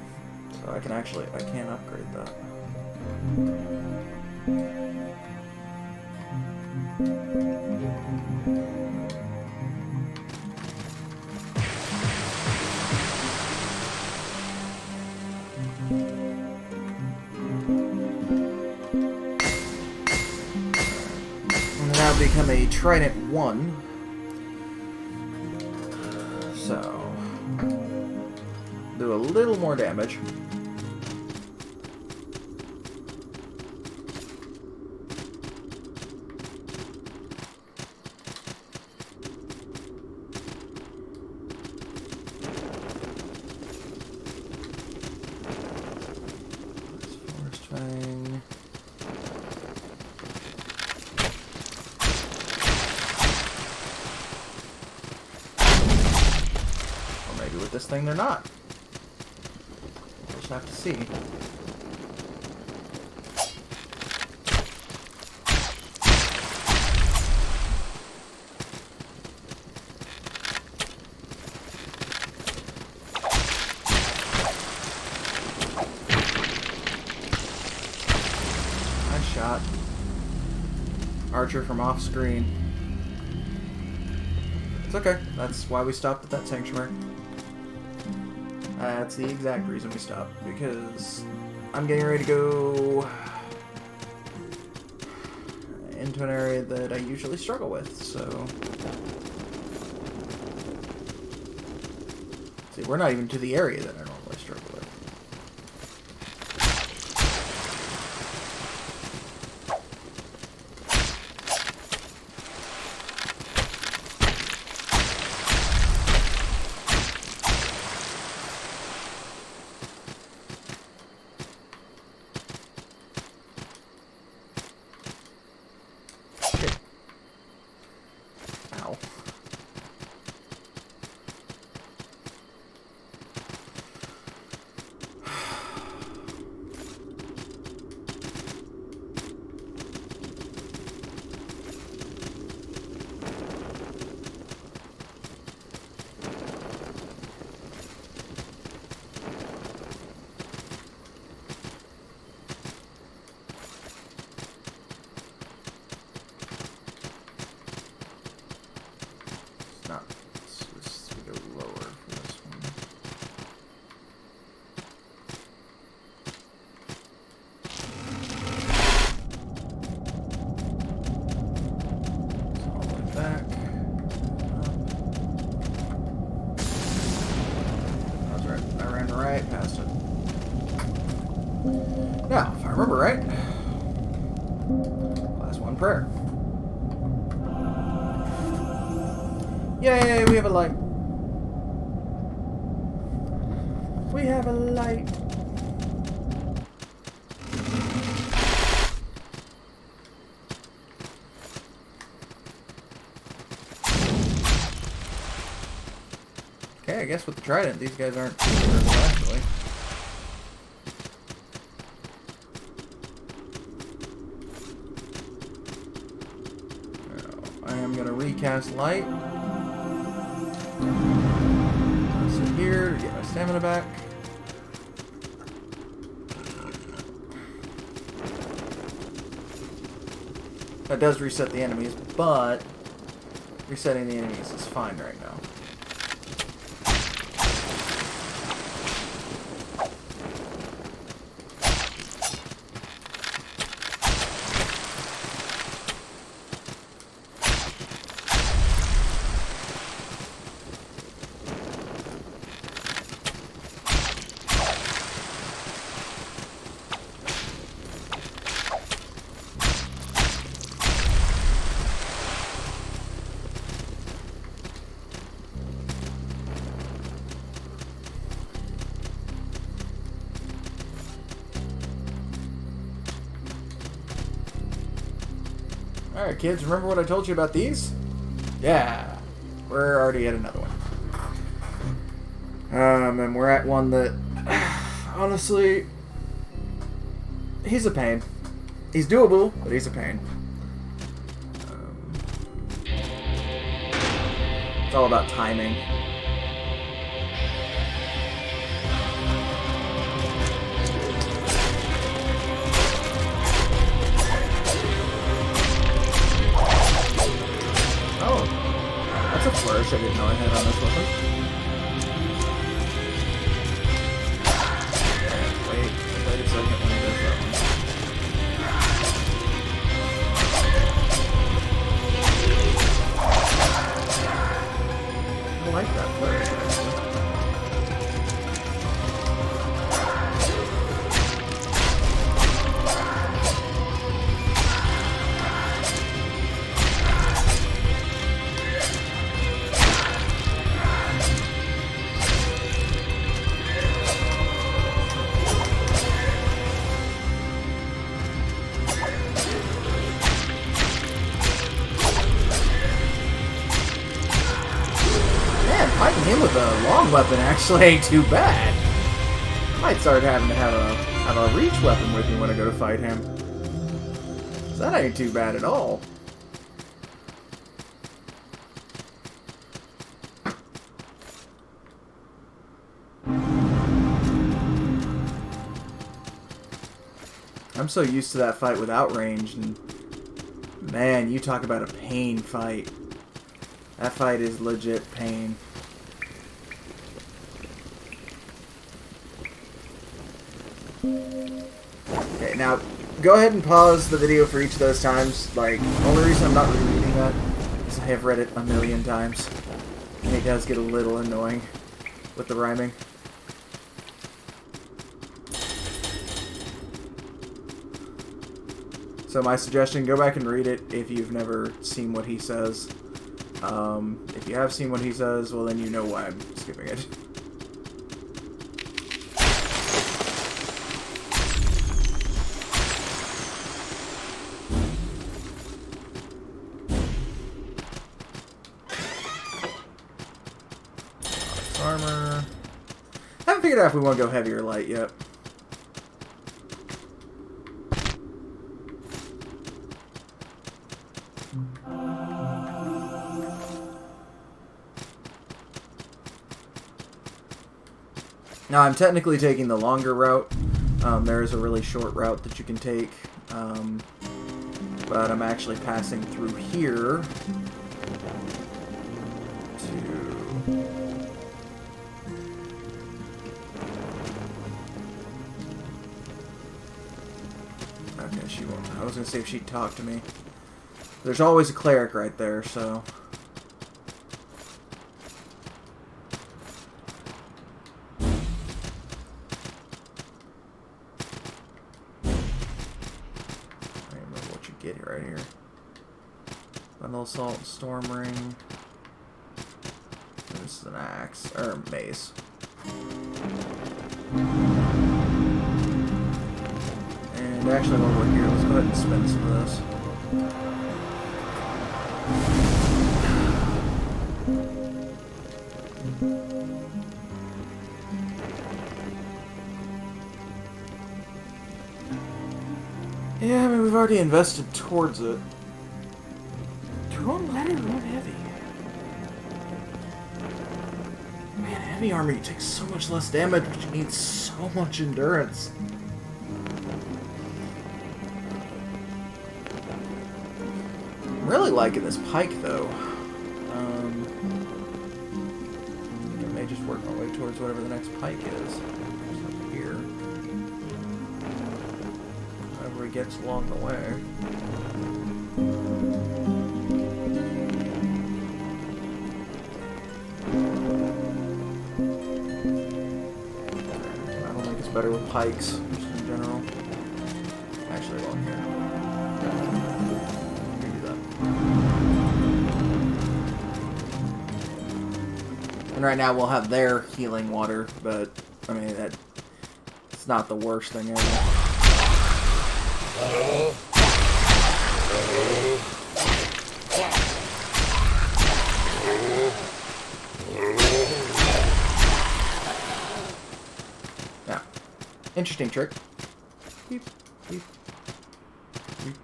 So I can upgrade that. And now become a Trident 1. So, do a little more damage. Forest Fang. With this thing, they're not. We'll just have to see. Nice shot. Archer from off screen. It's okay. That's why we stopped at that sanctuary. That's the exact reason we stopped, because I'm getting ready to go into an area that I usually struggle with, so... See, we're not even to the area that I normally struggle with. Ow. Not. Let's go lower for this one. All the way back. I was right. I ran right past it. Now, if I remember right, last one prayer. Yay, we have a light. We have a light. Okay, I guess with the Trident, these guys aren't too terrible, actually. Now, I am going to recast light. Sit here to get my stamina back. That does reset the enemies, but resetting the enemies is fine right now. Alright kids, remember what I told you about these? Yeah, we're already at another one. And we're at one that, honestly, he's a pain. He's doable, but he's a pain. It's all about timing. wish I didn't know I had on this weapon. Wait a second when he does that one. I like that flourish, actually. Fighting him with a long weapon actually ain't too bad. I might start having to have a reach weapon with me when I go to fight him. That ain't too bad at all. I'm so used to that fight without range, and man, you talk about a pain fight. That fight is legit pain. Okay, now go ahead and pause the video for each of those times. Like, the only reason I'm not rereading that is I have read it a million times. And it does get a little annoying with the rhyming. So my suggestion, go back and read it if you've never seen what he says. If you have seen what he says, well then you know why I'm skipping it. Armor. I haven't figured out if we want to go heavy or light yet. Now, I'm technically taking the longer route. There is a really short route that you can take. But I'm actually passing through here to... Okay, she won't. I was going to see if she'd talk to me. There's always a cleric right there, so... Get right here. Bundle Assault, Storm Ring. This is an axe, or mace. And actually, while we're here, let's go ahead and spend some of this. Yeah, I mean, we've already invested towards it. Do we want light or do we want heavy? Man, heavy armor, you take so much less damage, but you need so much endurance. I'm really liking this pike, though. I think I may just work my way towards whatever the next pike is. Just up here. Wherever he gets along the way. I don't think it's better with pikes, just in general. Actually, along here. Maybe that. And right now we'll have their healing water, but I mean it's not the worst thing ever. Yeah. Interesting trick. Beep, beep, beep.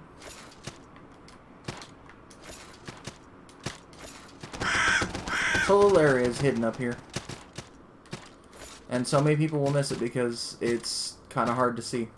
This whole little area is hidden up here. And so many people will miss it because it's kind of hard to see.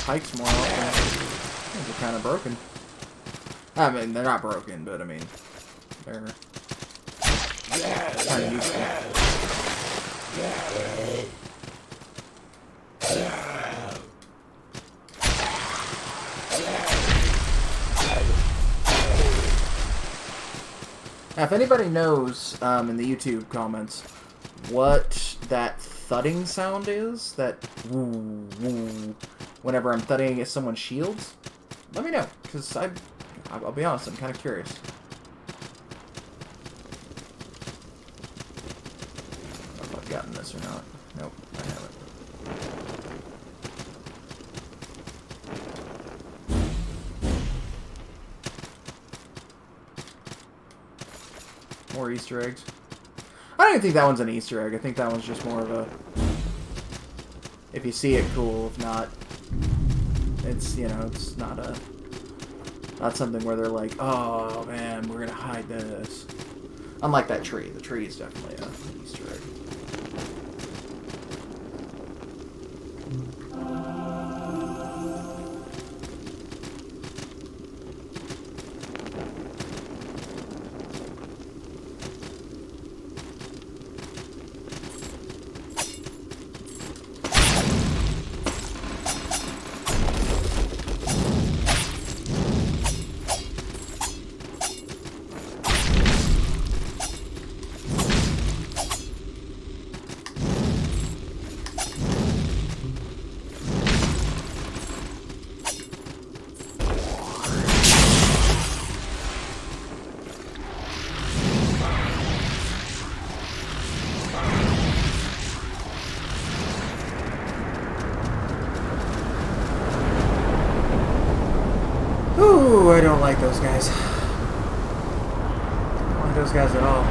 pikes more often. They're kind of broken. I mean, they're not broken, but I mean, they're kind of useful. Now, if anybody knows in the YouTube comments what that thudding sound is, that woo, woo, whenever I'm thudding against someone's shields, let me know, because I'll be honest, I'm kind of curious. I don't know if I've gotten this or not. Nope, I haven't. More Easter eggs. I don't even think that one's an Easter egg. I think that one's just more of a... If you see it, cool. If not, it's, you know, it's not a... Not something where they're like, oh, man, we're gonna hide this. Unlike that tree. The tree is definitely an Easter egg. Ooh, I don't like those guys. I don't like those guys at all.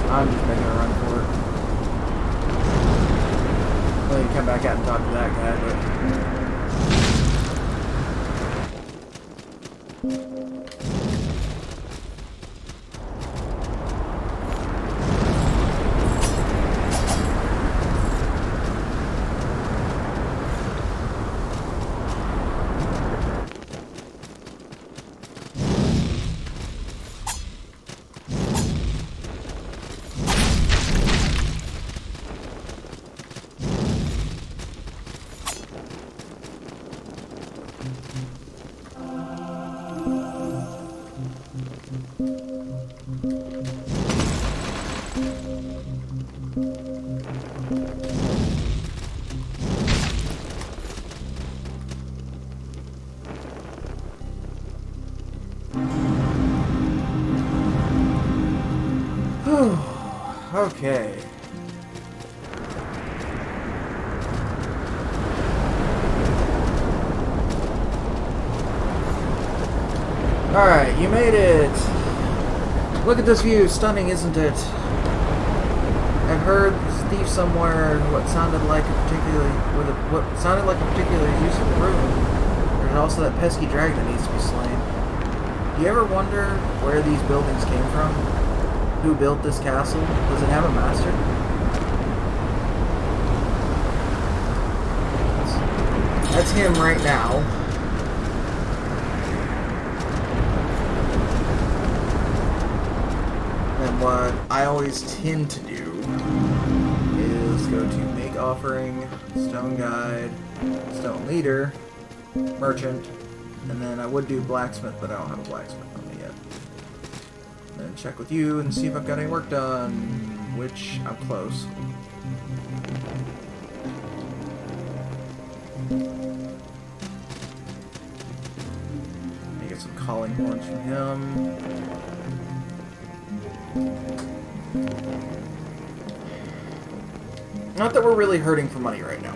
I'm just making a run for it. Well, you come back out and talk to that guy, okay. Alright, you made it! Look at this view, stunning, isn't it? I've heard thief somewhere what sounded like a particularly useful room. There's also that pesky dragon that needs to be slain. Do you ever wonder where these buildings came from? Who built this castle? Does it have a master? That's him right now. And what I always tend to do is go to Make Offering, Stone Guide, Stone Leader, Merchant, and then I would do Blacksmith, but I don't have a Blacksmith on me yet. And check with you and see if I've got any work done, which I'm close. Let me get some calling horns from him. Not that we're really hurting for money right now.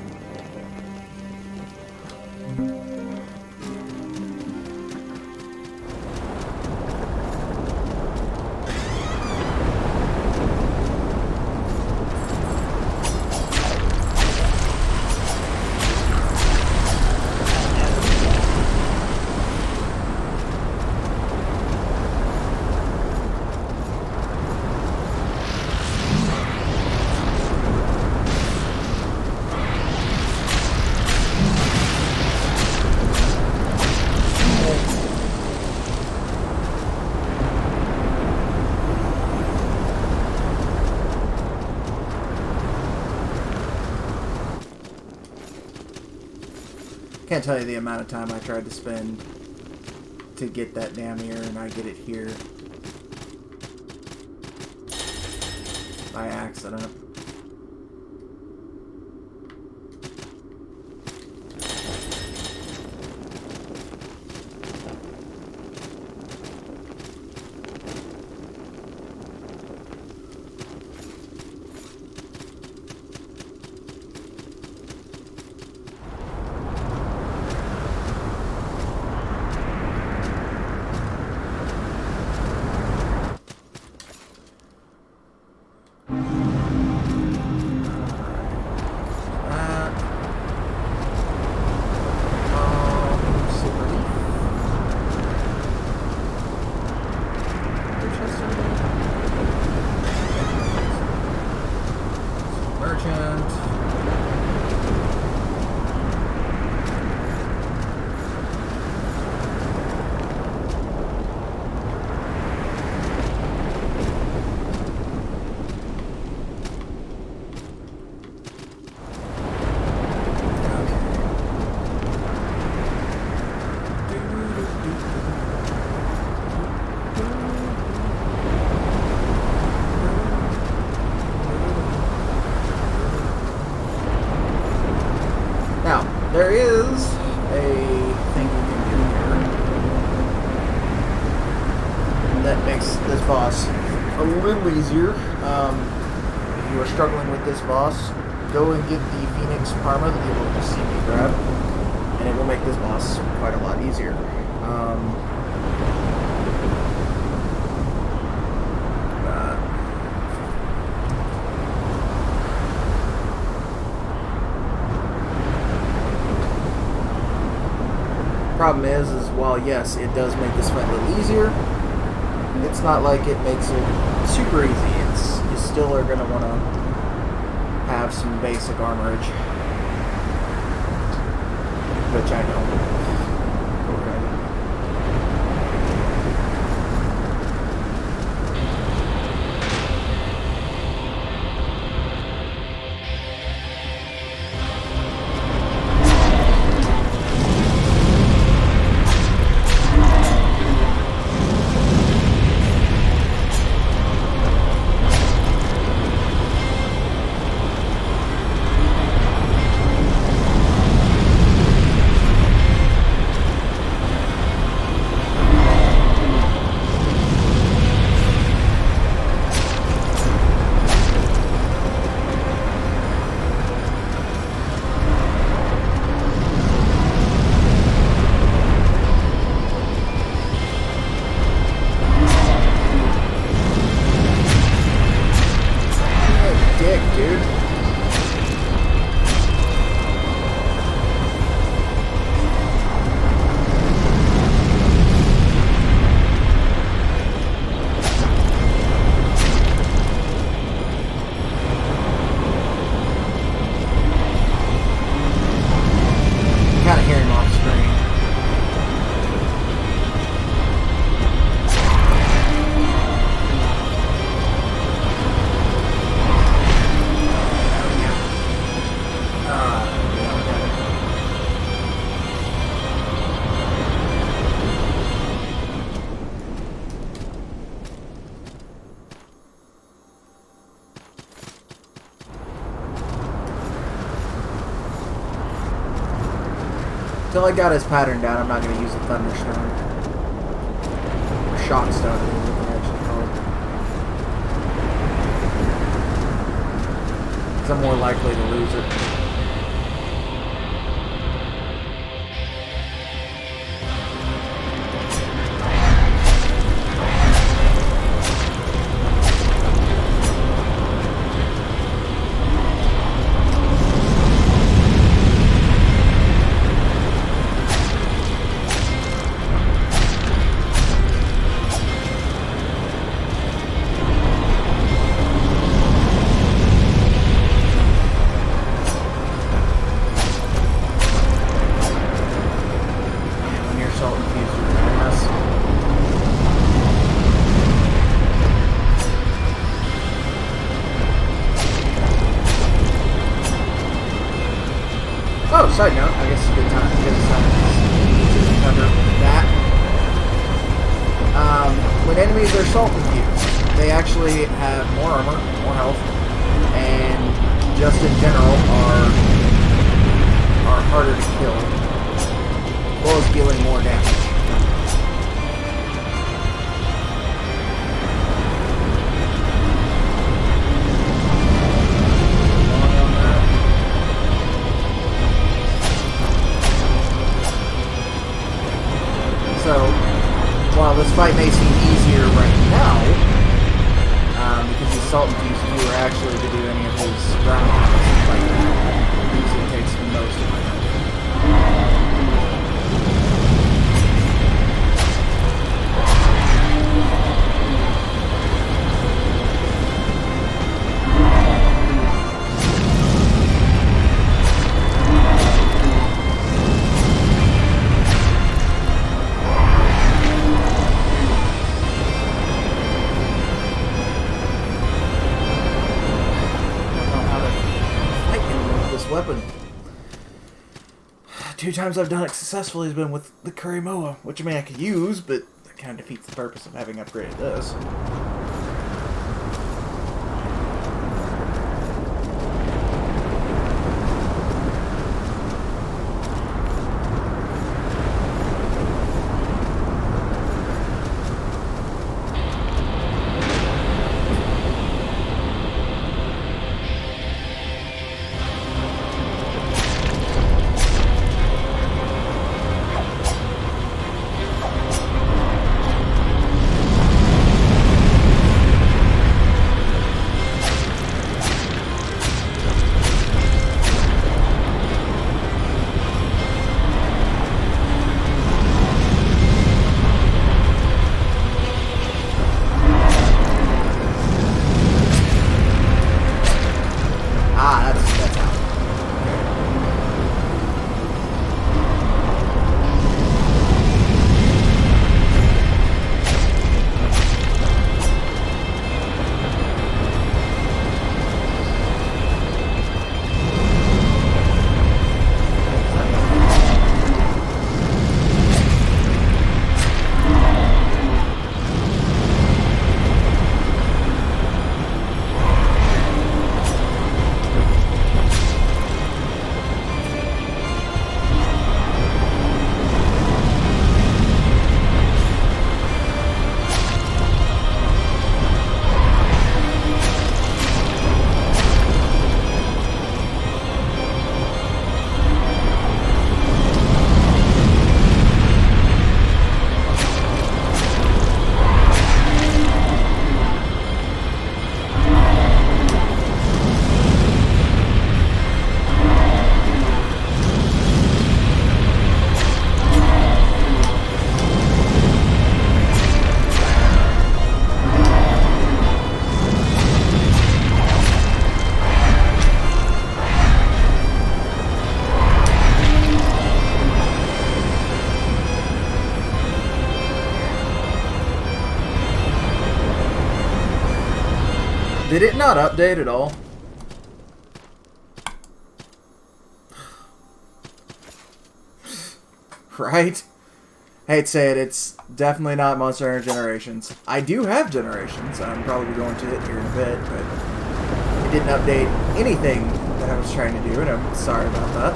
Can't tell you the amount of time I tried to spend to get that damn ear, and I get it here by accident. There is a thing you can do here that makes this boss a little easier. If you are struggling with this boss, go and get the Phoenix Parma that you will just see me grab, and it will make this boss quite a lot easier. Problem is while yes, it does make this fight a little easier, it's not like it makes it super easy. You still are going to want to have some basic armorage, which I don't. Until I got his pattern down, I'm not going to use the Thunderstone. Or Shockstone, I think it's actually called. Because I'm more likely to lose it. side note, I guess it's a good time to cover that. When enemies are salt infused, they actually have more armor, more health, and just in general are harder to kill, as well as dealing more damage. So, while this fight may seem easier right now, because he's salt infused, if you were actually to do any of his ground attacks, like that, it usually takes the most of my time. Weapon. 2 times I've done it successfully has been with the Kurimoa, which I mean I could use, but that kind of defeats the purpose of having upgraded this. That's how. Did it not update at all? Right? Hate to say it, it's definitely not Monster Hunter Generations. I do have Generations. I'm probably going to it here in a bit, but it didn't update anything that I was trying to do, and I'm sorry about that.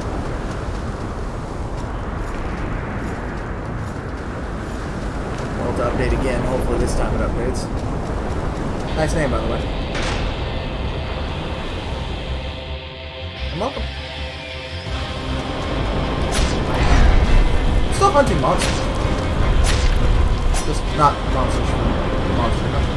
Well, to update again, hopefully this time it updates. Nice name, by the way. You're welcome. Still hunting monsters. Just not monsters from Monster Hunter.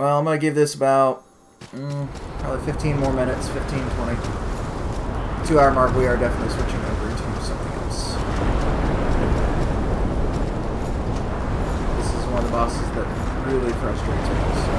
Well, I'm going to give this about probably 15 more minutes, 15, 20. 2 hour mark, we are definitely switching over to something else. This is one of the bosses that really frustrates me. So.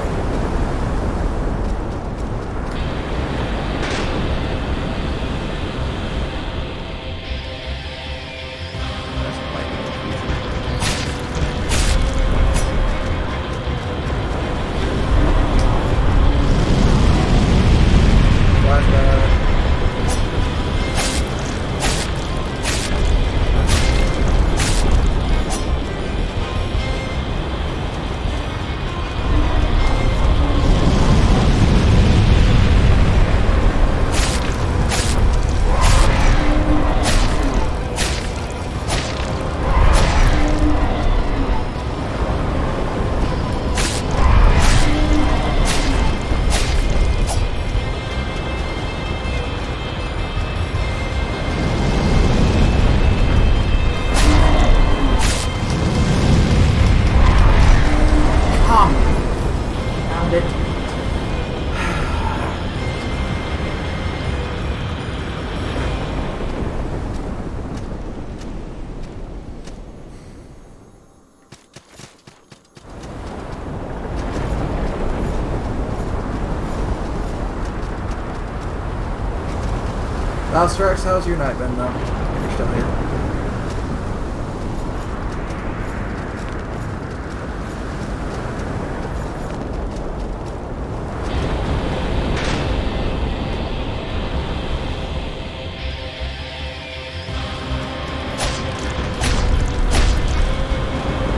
Valstrax, how's your night been, though? If you're still here.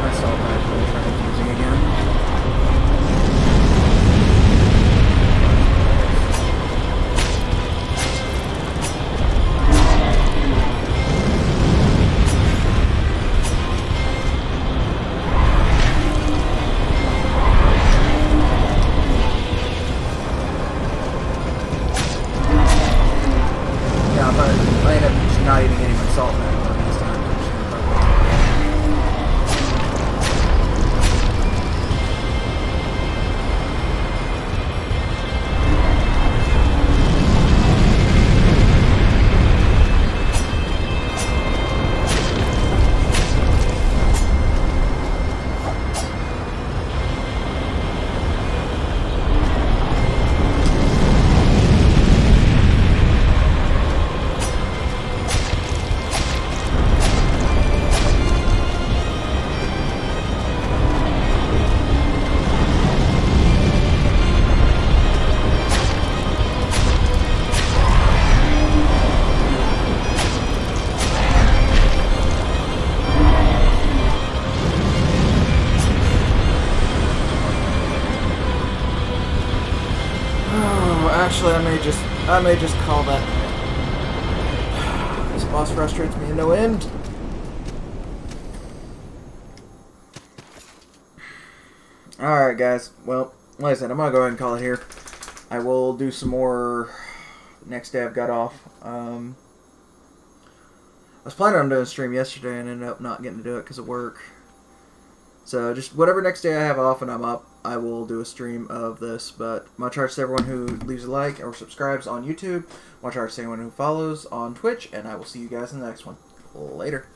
I saw that. I'm trying confusing again. I end up just not even getting my salt back this time. Actually, I may just call that. This boss frustrates me to no end. Alright, guys. Well, like I said, I'm going to go ahead and call it here. I will do some more next day I've got off. I was planning on doing a stream yesterday and ended up not getting to do it because of work. So just whatever next day I have off and I'm up, I will do a stream of this. But much regards to everyone who leaves a like or subscribes on YouTube. Much regards to anyone who follows on Twitch. And I will see you guys in the next one. Later.